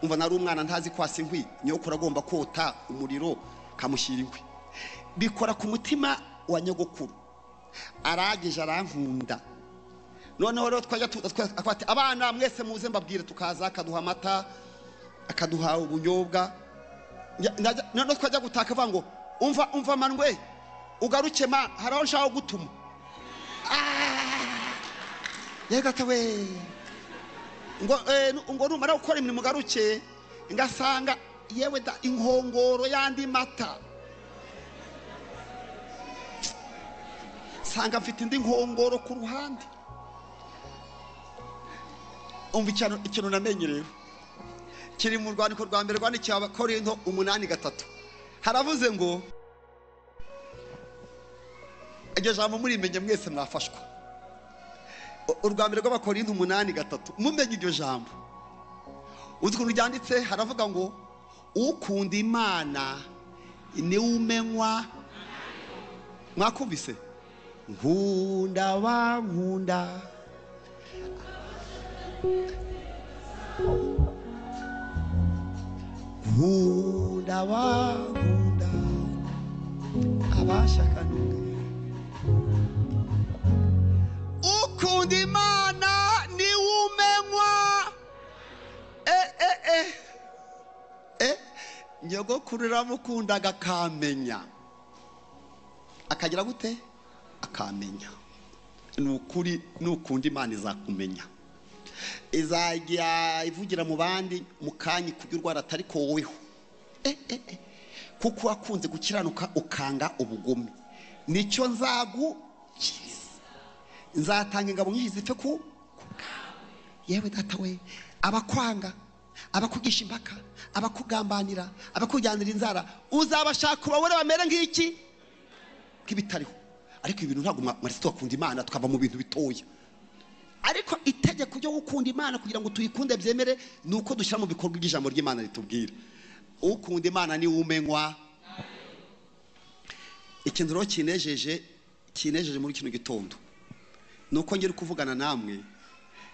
Umva nari umwana ntazi kwasa inkwi, nyokuru agomba kota umuriro kamushyira inkwi. Bikora ku mutima wa nyogokuru, arageje arankunda. Noneho rero twajya akwati abana mwese muze mbabwire, tukaza akaduha amata akaduha ubunyobwa. Noneho twajya gutaka avuga ngo umva manwe ugaruke ma haraho nshaka gutuma. Yega tawe ngo numara gukora imirimo garuke ngasanga yewe da inkongoro yandi mata, sanga mfite indi nkongoro ku ruhande. Umva ikintu namenye rero kiri mu rwandiko rwa mbere rwandikiwe Abakorinto 8:3 haravuze ngo iryo jambo murimenye mwese mwafashwa. Urwa mbere rw'Abakorinto 8:3 mumenye iryo jambo. Uzi ukuntu ryanditse? Haravuga ngo ukunda Imana ni umenywa. Mwakumvise? Nkunda bankunda nkunda bankunda abashakanye. Ukunda Imana ni umenywa. Nyogokuru ramukundaga akamenya, akagira gute? Akamenya. Nukuri nukunda Imana izakumenya, izajya ivugira mu bandi mukanyi kugira urwara atari ko woweho. Kuko wakunze gukiranuka ukanga ubugome, nicyo nzagukiriza. Nzatanga ingabo nyinshi zipfe ku yewe data we. Abakwanga, abakugisha impaka, abakugambanira, abakujyanira inzara, uzabashaka ubabone bamere nk'iki kibitariho. Ariko ibintu ntabwo marisi twakunda Imana tukava mu bintu bitoya. Ariko itegeko ryo gukunda Imana kugira ngo tuyikunde byemere nuko dushyira mu bikorwa by'ijambo ry'Imana ritubwira. Ukunda Imana ni umenywa. Ikintu rero kinejeje muri kino gitondo nuko ngere kuvugana namwe.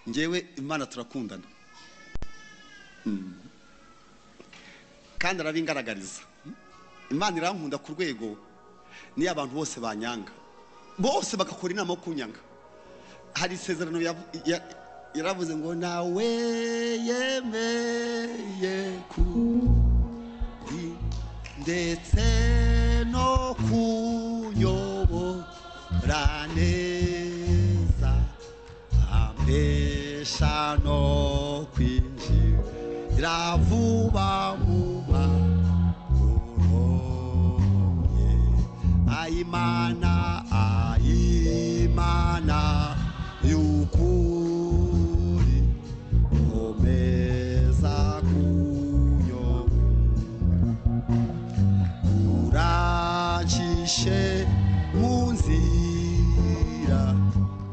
Ngewe Imana turakundana, kandi arabingaragariza. Imana irankunda ku rwego niyo abantu bose banyanga, bose bagakora inama yo kunyanga. Hari isezerano yaravuze ngo nawe yemeye ndetse no kunyobora neza, ambesha no kwinjira vuba mu mahoro ye. Imana y'ukuri komeza kunyobora, urancishe mu nzira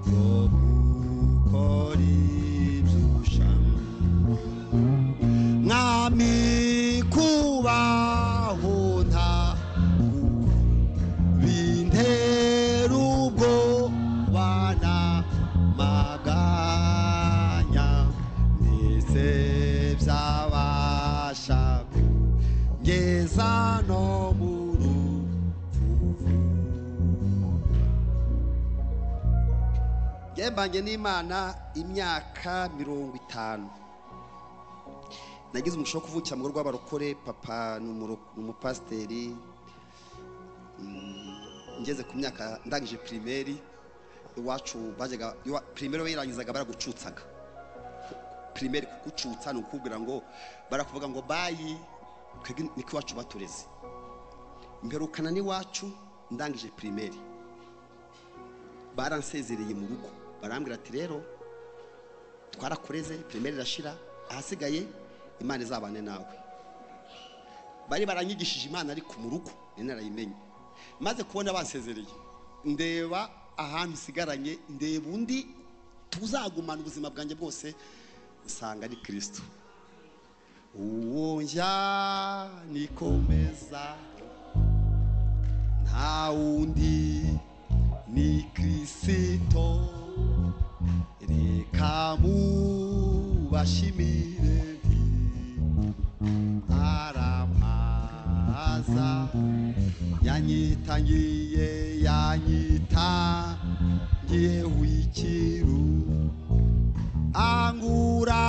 yo gukora ibyo ushaka. Mwami kubaho nta bintera ubwoba n'amaganya, ndetse byabasha kungeza no mu rupfu. Mbanye n'Imana imyaka 50. Nagize umushobo kuvukira mu rugo rw'abarokore. Papa ni umupasiteri. Ngeze ku myaka ndangije primaire, iwacu bajyaga primaire yirangizaga baragucutsaga. Primaire kugucutsa no kubwira ngo barakuvuga ngo bayi twege niko iwacu batureze. Mperukana n'iwacu ndangije primaire, baransezereye mu rugo, barambwira ati rero twarakureze primaire irashira, ahasigaye Imana izabane nawe. Bari baranyigishije Imana ariko mu rugo narayimenye. Maze kubona bansezereye, ndeba ahantu sigaranye, ndeba undi tuzagumana ubuzima bwanjye bwose, nsanga ari Kristo. Uwo njya nikomeza nta wundi ni Kristo. mbashimire nti arampaza yanyitangiye wikiru angura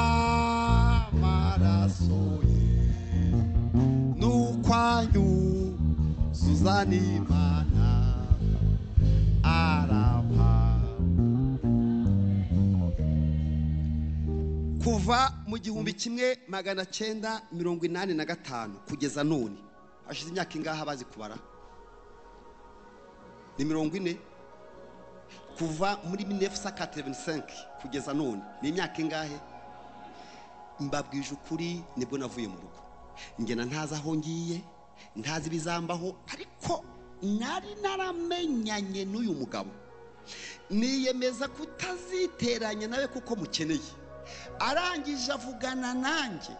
amaraso ye n'ukwanyu Suzanimana arapa kuva mu 1985 kugeza none hashize imyaka ingaha bazi kubara ni 40 kuva muri 1985 kugeza none ni imyaka ingahe mbabwije ukuri nibwo navuye mu rugo ngena ntaza aho ngiye ntazi bizambaho ariko nari naramenyanye n'uyu mugabo niyemeza kutaziteranya nawe kuko mukeneye arangije avugana nanjye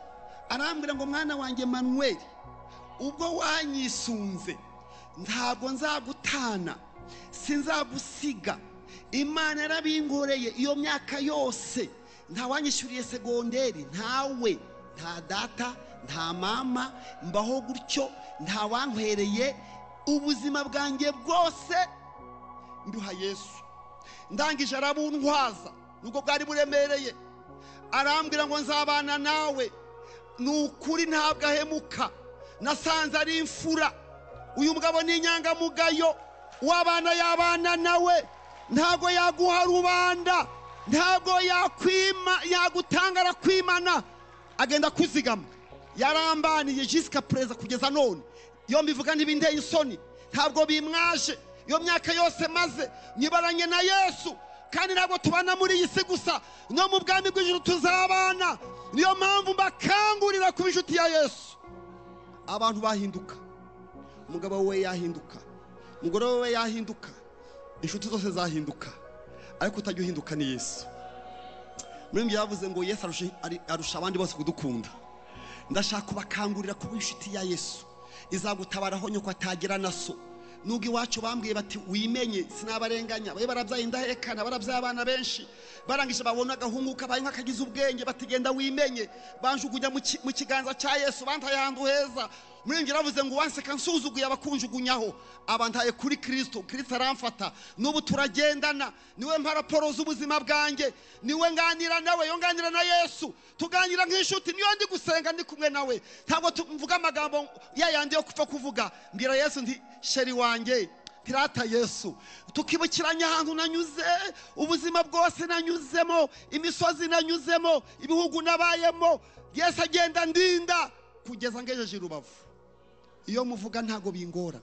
arambwira ngo mwana wanjye Manuel ubwo wanyisunze ntabwo nzagutana sinzagusiga Imana yarabingoreye iyo myaka yose nta wanyishyuriye segonderi ntawe nta data nta mama mbaho gutyo nta wankwereye ubuzima bwanjye bwose nduha Yesu ndangije arabuntwaza nuko bwari buremereye arambwira ngo nzabana nawe nukuri ntabwo ahemuka nasanze ari imfura uyu mugabo ni inyangamugayo wabana yabana nawe ntago yaguha rubanda ntago yagutangara kwimana agenda kuzigama yarambaniye jusqu'à présent kugeza none iyo mbivuga ntibindeye isoni ntabwo bimwaje iyo myaka yose maze nyibaranye na Yesu kandi ntabwo tubana muri iyi si gusa no mu bwami bw'ijuru tuzabana niyo mpamvu mbakangurira kuba inshuti ya Yesu abantu bahinduka umugabo we yahinduka umugore we yahinduka inshuti zose zahinduka ariko utajya uhinduka ni Yesu muri mbye yavuze ngo Yesu arusha abandi bose kudukunda ndashaka kubakangurira kuba inshuti ya Yesu izagutabaraho nyoko atagira naso nugi wacu bambwiye bati wimenye sinabarenganya baye barabyaye indahekana barabyaye abana benshi barangije babona gahunguka baye nkakagize ubwenge batigenda wimenye banjugunya mu kiganza cya Yesu bantaye ahantu heza muri ngira bavuze ngo wanseka nsuzuguye abakunjugunyaho abantaye kuri Kristo aramfata nubu turagendana niwe mparaporo z'ubuzima bwanjye niwe nganira nawe yonganira na Yesu tuganira nk'inshuti niyo ndi gusenga ndi kumwe nawe ntabwo tuvuga amagambo yayandi yo kupfa kuvuga mbwira Yesu ndi sheri wanjye tirata Yesu tukibukiranya ahantu nanyuze ubuzima bwose nanyuzemo imisozi nanyuzemo ibihugu nabayemo Yesu agenda ndinda kugeza ngejeje Rubavu iyo muvuga ntago bingora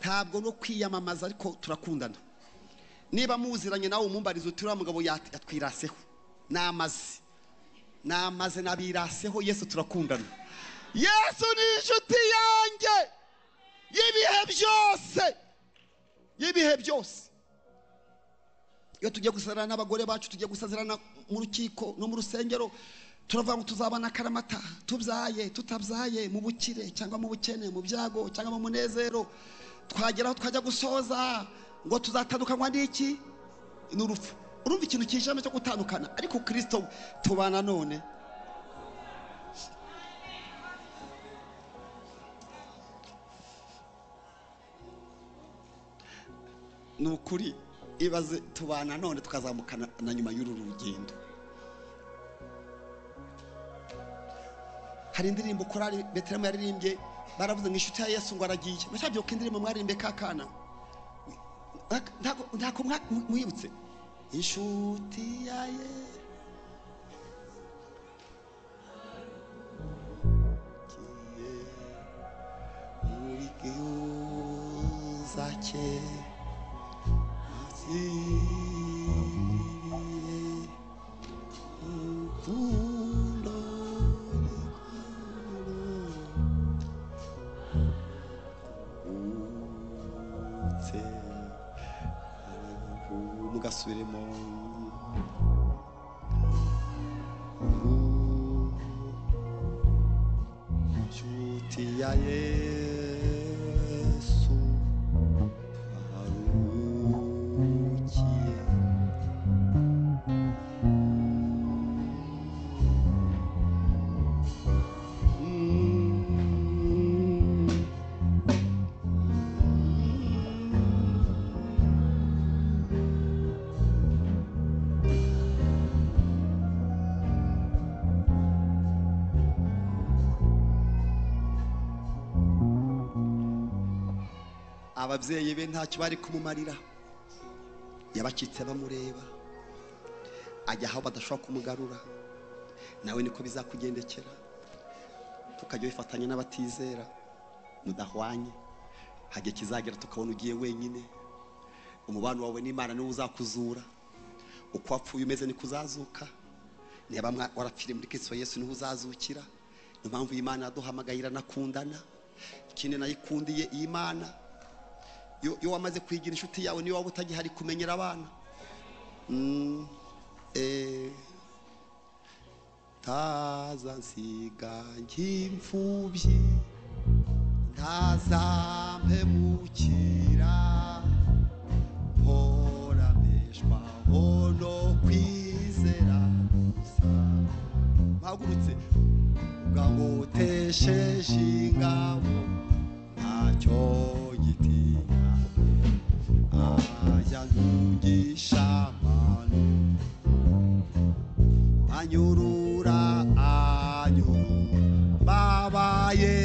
ntabwo no kwiyamamaza ariko turakundana niba muziranye nawe umumbarizo turi mugabo yatwiraseho namaze nabiraseho Yesu turakundana Yesu ni inshuti yanjye y'ibihe byose iyo tugiye gusazirana n'abagore bacu tugiye gusazirana mu rukiko no mu rusengero turavuga ngo tuzabana akaramata tubyaye tutabyaye mu bukire cyangwa mu bukene mu byago cyangwa mu munezero twageraho twajya gusoza ngo tuzatandukanywa n'iki n'urupfu urumva ikintu kijame cyo gutandukana ariko Kristo tubana none nukuri ibaze tubana none tukazamukana na nyuma y'uru rugendo hari indirimbo korali Betelehemu yaririmbye baravuze ngo inshuti ya Yesu ngo aragiye mushabye ko indirimbo mwaririmbe kakana ntako mwibutse inshuti ya Yesu muri zake mugasubiremo inshuti ya Yesu arukiye ababyeyi be ntacyo bari kumumarira, yabacitse bamureba, ajya aho badashobora kumugarura. Nawe niko bizakugendekera, tukajya wifatanya n'abatizera mudahwanye. Hagiye kizagera tukabona ugiye wenyine, umubano wawe n'Imana niwe uzakuzura. Uko wapfuye umeze niko uzazuka, niba warapfiriye muri Kristo Yesu niho uzazukira. Niyo mpamvu Imana yaduhamagayira nakundana. Ikindi nayikundiye Imana, yo wamaze kwigira inshuti yawe niyo waba utagihari kumenyera abana. Tazansiga nk'imfubyi, ntazampemukira, mporameshwaho no kwizera gusa. Mpagurutse ugangotesheje ingabo, ntacyo gitinya, ajya ntungisha amano, anyurura babaye,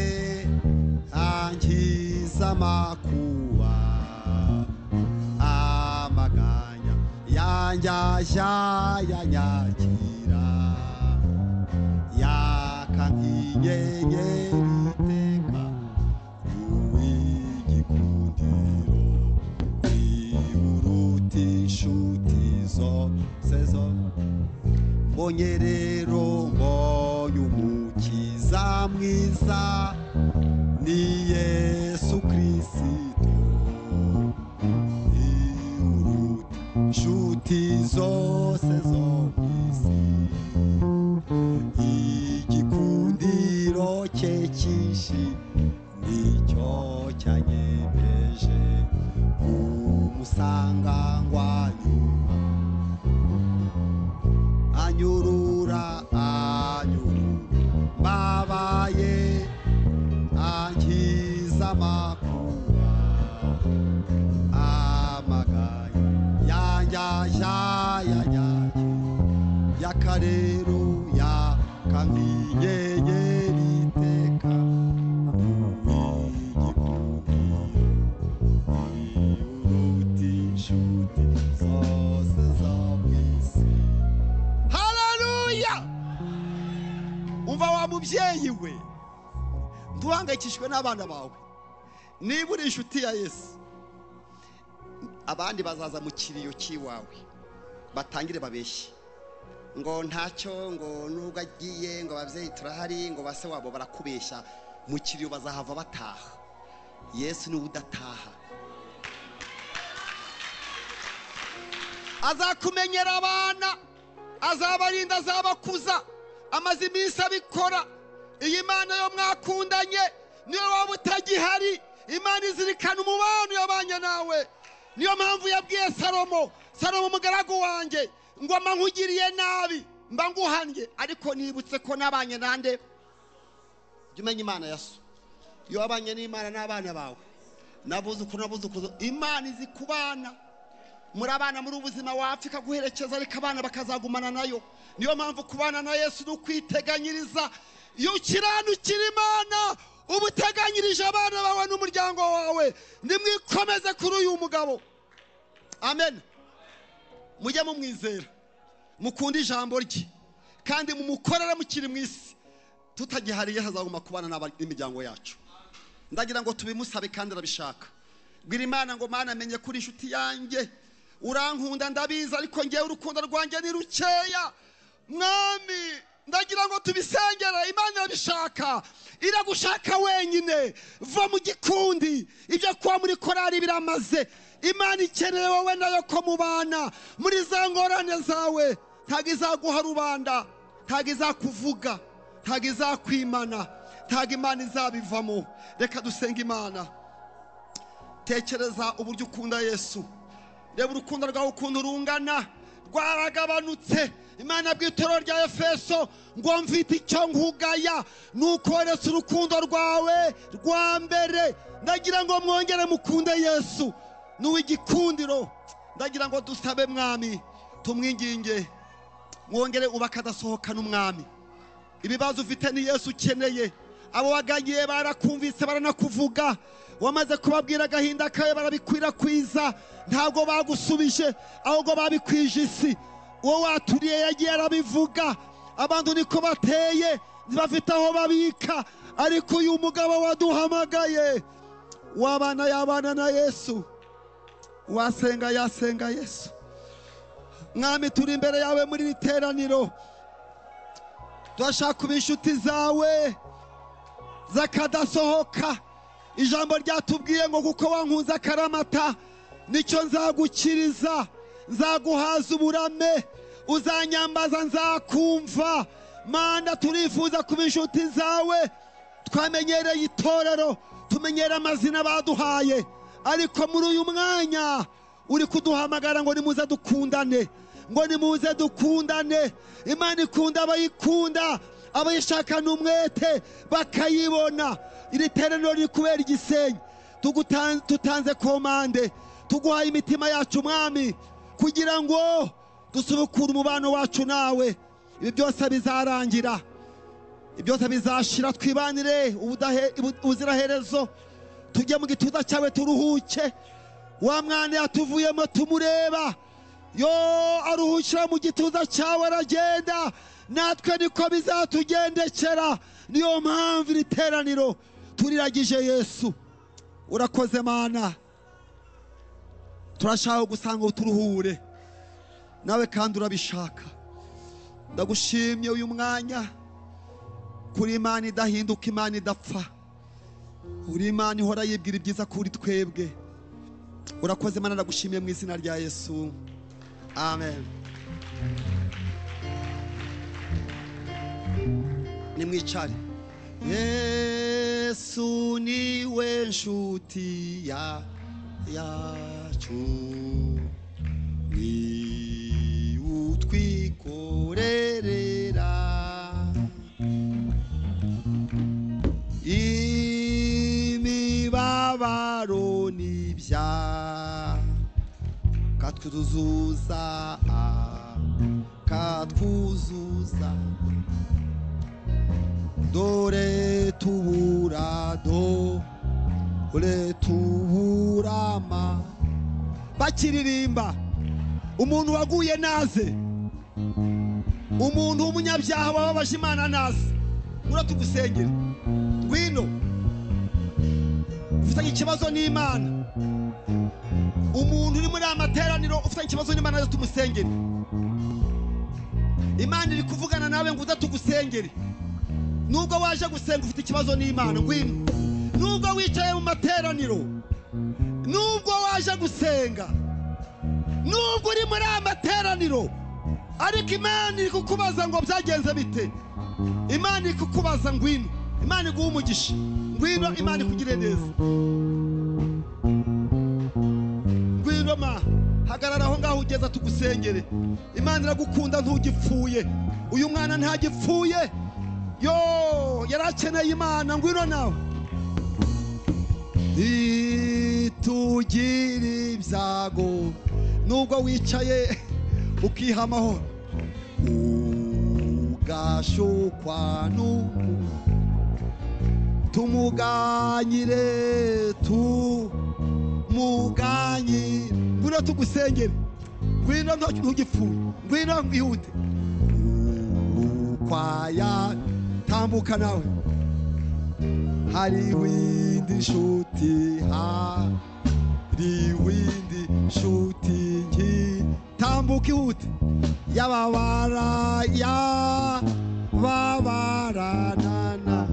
ankiza amakuba, amaganya yanjye yanyakira, yaka nk'inyenyeri iteka, uw'igikundiro iburuta inshuti zose zo. Mbonye rero mbonye umukiza mwiza, ni Yesu Kristo, iburuta inshuti zose zo mw'isi. Igikundiro cye cyinshi nicyo cyanyemeje kumusangangwa nyuma. Anyurura babaye, ankiza amakuba, amaganya yanjye yakarero, yaka nk'inyenyeri iteka, uw'igikundiro iburuta inshuti zose zo mw'isi. Haleluya! Umva wa mubyeyi we, ntuhangayikishwe n'abana bawe. Niba uri inshuti ya Yesu, abandi bazaza mu kiriyo cy'iwawe batangire babeshye ngo ntacyo, ngo nubwo agiye, ngo ababyeyi turahari, ngo base wabo barakubeshya. Mu kiriyo bazahava bataha. Yesu niwe udataha. Azakumenyera abana, azabarinda, azabakuza, amaze iminsi abikora. Iyi Mana yo mwakundanye niyo waba utagihari, Imana izirikana umubano yabanye nawe. Niyo mpamvu yabwiye Salomo umugaragu wanjye, ngo nkugiriye nabi mba nguhannye, ariko nibutse ko nabanye nande. Jya umenya Imana ya so, iyo wabanye n'Imana n'abana bawe nabuzukuruza, Imana izi kubana. Muri abana muri ubuzima wapfa ikaguherekeza, ariko abana bakazagumana nayo. Niyo mpamvu kubana na Yesu ni ukwiteganyiriza. Iyo ukiranukira Imana uba uteganyirije abana bawe n'umuryango wawe. Nimwikomeze kuri uyu mugabo. Amen. Mujye mumwizera, mukunde ijambo rye, kandi mumukorere mukiri mu isi. Tutagihariye hazaguma kubana n'imiryango yacu. Ndagira ngo tubimusabe kandi arabishaka. Bwira Imana ngo Mana amenye kuri inshuti yanjye, urankunda ndabizi, ariko ngewe urukundo rwanjye ni rukeya. Mwami, ndagira ngo tubisengere. Imana irabishaka, iragushaka wenyine. Va mu gikundi, ibyo kuba muri korari biramaze. Imana ikeneye wowe nayo ko mubana muri za ngorane zawe. Ntabwo izaguha rubanda, ntabwo izakuvuga, ntabwo izakwimana, ntabwo Imana izabivamo. Reka dusenga Imana. Tekereza uburyo ukunda Yesu. Reba urukundo rwawe ukuntu rungana, rwaragabanutse. Imana bw'itoro rya Efeso ngo mfite icyo nkugaya, nuko weretse urukundo rwawe rwa mbere. Ndagira ngo mwongere mukunde Yesu, n'uw'igikundiro. Ndagira ngo dusabe Mwami, tumwinginge, mwongere ubaka adasohokana umwami. Ibibazo ufite ni Yesu ukeneye. Abo waganyiye barakumvise, baranakuvuga. wamaze kubabwira agahinda kawe barabikwirakwiza, ntabwo bagusubije ahubwo babikwije isi. Uwo waturiye yagiye arabivuga, abantu niko bateye, ntibafite aho babika, ariko uyu mugabo waduhamagaye wabana yabana na Yesu, wasenga yasenga Yesu. Mwami, turi imbere yawe muri iri teraniro, turashaka kuba inshuti zawe zakadasohoka. Ijambo ryatubwiye ngo kuko wankunze akaramata nicyo nzagukiriza, nzaguhaza uburame, uzanyambaza nzakumva. Mana, turifuza kuba inshuti zawe. Twamenyereye itorero, tumenyera amazina baduhaye, ariko muri uyu mwanya uri kuduhamagara ngo nimuze dukundane, ngo nimuze dukundane. Imana ikunda abayikunda, abayishakana umwete bakayibona. Iri teraniro riri kubera igisenyi, tutanze komande, tuguhaye imitima yacu Mwami, kugira ngo dusubukure umubano wacu nawe. Ibi byose bizarangira, ibi byose bizashira, twibanire ubuziraherezo, tujye mu gituza cyawe turuhuke. Wa mwana yatuvuyemo tumureba, yo aruhukira mu gituza cyawe aragenda, natwe niko bizatugendekera. Niyo mpamvu iri teraniro turiragije Yesu. Urakoze Mana, turashaka gusanga uturuhure nawe kandi urabishaka. Ndagushimye uyu mwanya, kuri Imana idahinduka, Imana idapfa, uri Imana ihora yibwira ibyiza kuri twebwe. Urakoze Mana, ndagushimiye mu izina rya Yesu, amen. Nimwicare. Yesu niwe nshuti yacu, ni utwikorerera imibabaro n'ibyaha, katwuzuza dore tuburama. Bakiririmba umuntu waguye naze, umuntu w'umunyabyaha wababaje Imana naze, muratugusengera. Ngwino ufitanye ikibazo n'Imana, umuntu uri muri amateraniro ufitanye ikibazo n'Imana, naze tumusengere. Imana iri kuvugana nawe ngo udatugusengere. Nubwo waje gusenga ufite ikibazo n'Imana, ngwino. Nubwo wicaye mu materaniro, nubwo waje gusenga, nubwo uri muri amateraniro, ariko Imana iri kukubaza ngo byagenze bite. Imana iri kukubaza, ngwino. Imana iguha umugisha, ngwino. Imana ikugire neza, ngwino ma, hagarara aho ngaho ugeza tugusengere. Imana iragukunda, ntugipfuye. Uyu mwana ntagipfuye, yo yarakeneye Imana. Ngwino nawe. Itugira ibyago, nubwo wicaye ukiha amahoro, ugashukwa tumuganyire. Ngwino tugusengere, ngwino ntugipfuye, ngwino mwihute. Kwaya tambuka nawe, hari windi nshuti, hari windi nshuti nki, tambuka ihute. Yababaranana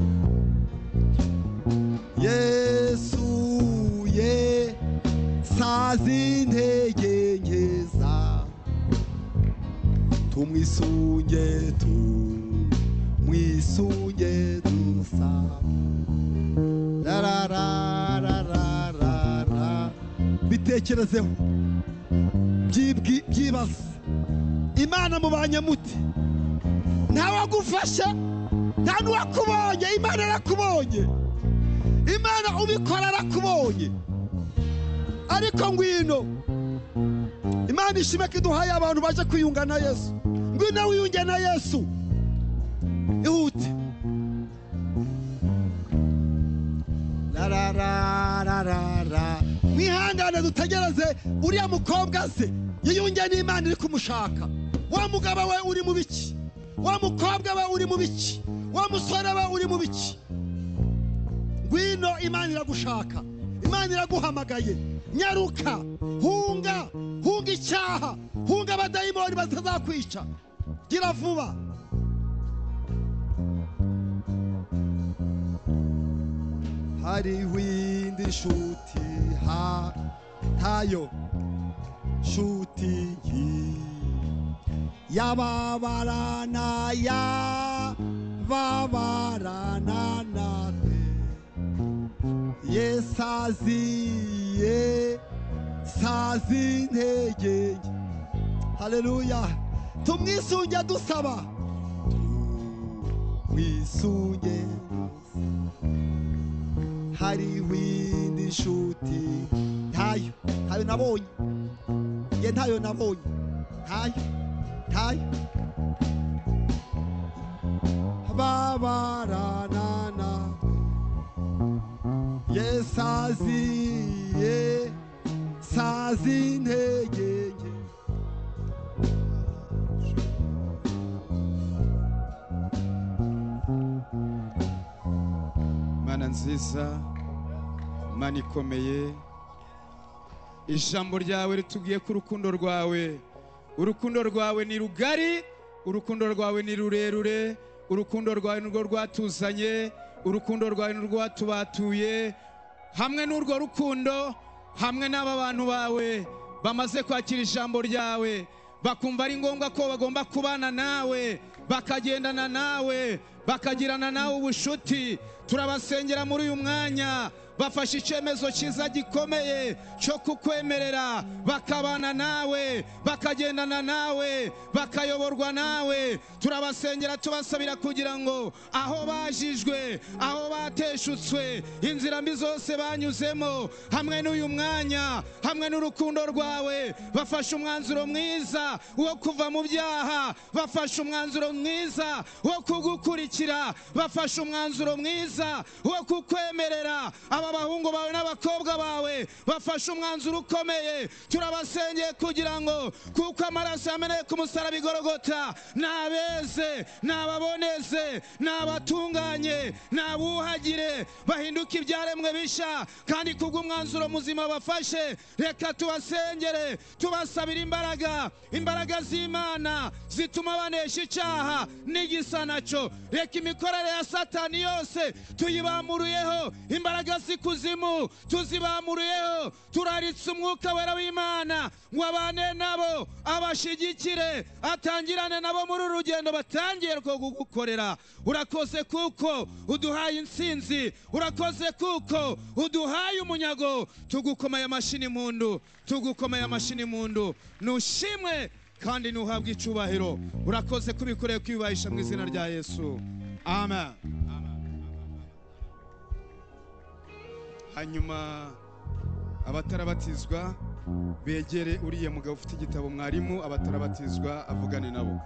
Yesu ye sazi intege nkeza, tumwisunge dusa. Bitekerezeho, byibaze. Imana mubanye muti? Ntawagufasha, nta n'uwakubonye. Imana yarakubonye, Imana ubikora arakubonye. Ariko ngwino, Imana ishime ko iduhaye abantu baje kwiyunga na Yesu. Ngwino wiyunge na Yesu, ihute. hagarara mwihangane dutegereze uriya mukobwa se yiyunge n'Imana iri kumushaka. Wa mugabo we uri mu biki? Wa mukobwa we uri mu biki? Wa musore we uri mu biki? Ngwino, Imana iragushaka, Imana iraguhamagaye. Nyaruka, hunga icyaha, hunga abadayimoni batazakwica. Gira vuba. Hariho indi nshuti tayo nshuti yababarana natwe. Yesaziye sazi intege. Haleluya. Tumwisunge dusaba, tumwisunge. Hariho indi nshuti tayo nabonye, ye ntayo nabonye, tayo babarana natwe. Yesaziye sazi intege. Mana nziza, Mana ikomeye, ijambo ryawe ritubwiye ko urukundo rwawe ni rugari, urukundo rwawe ni rurerure, urukundo rwawe nirwo rwatuzanye, urukundo rwawe nirwo rwatubatuye. Hamwe n'urwo rukundo, hamwe n'aba bantu bawe bamaze kwakira ijambo ryawe, bakumva ari ngombwa ko bagomba kubana nawe, bakagendana nawe, bakagirana nawe ubushuti, turabasengera muri uyu mwanya. Bafashe icyemezo cyiza gikomeye cyo kukwemerera, bakabana nawe, bakagendana nawe, bakayoborwa nawe. Turabasengera tubasabira kugira ngo aho bajijwe, aho bateshutswe, inzira mbi zose banyuzemo, hamwe n'uyu mwanya, hamwe n'urukundo rwawe, bafashe umwanzuro mwiza wo kuva mu byaha, bafashe umwanzuro mwiza wo kugukurikira, bafashe umwanzuro mwiza wo kukwemerera. Aba bahungu bawe n'abakobwa bawe bafashe umwanzuro ukomeye. Turabasengeye kugira ngo kuko amaraso yameneye ku musaraba Igorogota, nabeze, nababoneze, nabatunganye, nabuhagire, bahinduke ibyaremwe bisha. Kandi kubw'umwanzuro muzima bafashe, reka tubasengere, tubasabira imbaraga z'Imana zituma banesha icyaha n'igisa nacyo. Reka imikorere ya Satani yose tuyibamuruyeho, imbaraga z'ikuzimu tuzibamuruyeho. Turaritse umwuka wera w'Imana ngo abane nabo, abashigikire, atangirane nabo muri uru rugendo batangiye rwo kugukorera. Urakoze kuko uduhaye intsinzi, urakoze kuko uduhaye umunyago. Tugukomeye amashini impundu, tugukomeye amashini impundu. Nushimwe kandi nuhabwe icubahiro. Urakoze kubikoreye kwiyubahisha mu izina rya Yesu, amen. Hanyuma abatarabatizwa begere uriya mugabo ufite igitabo mwarimu, abatarabatizwa avugane nabo.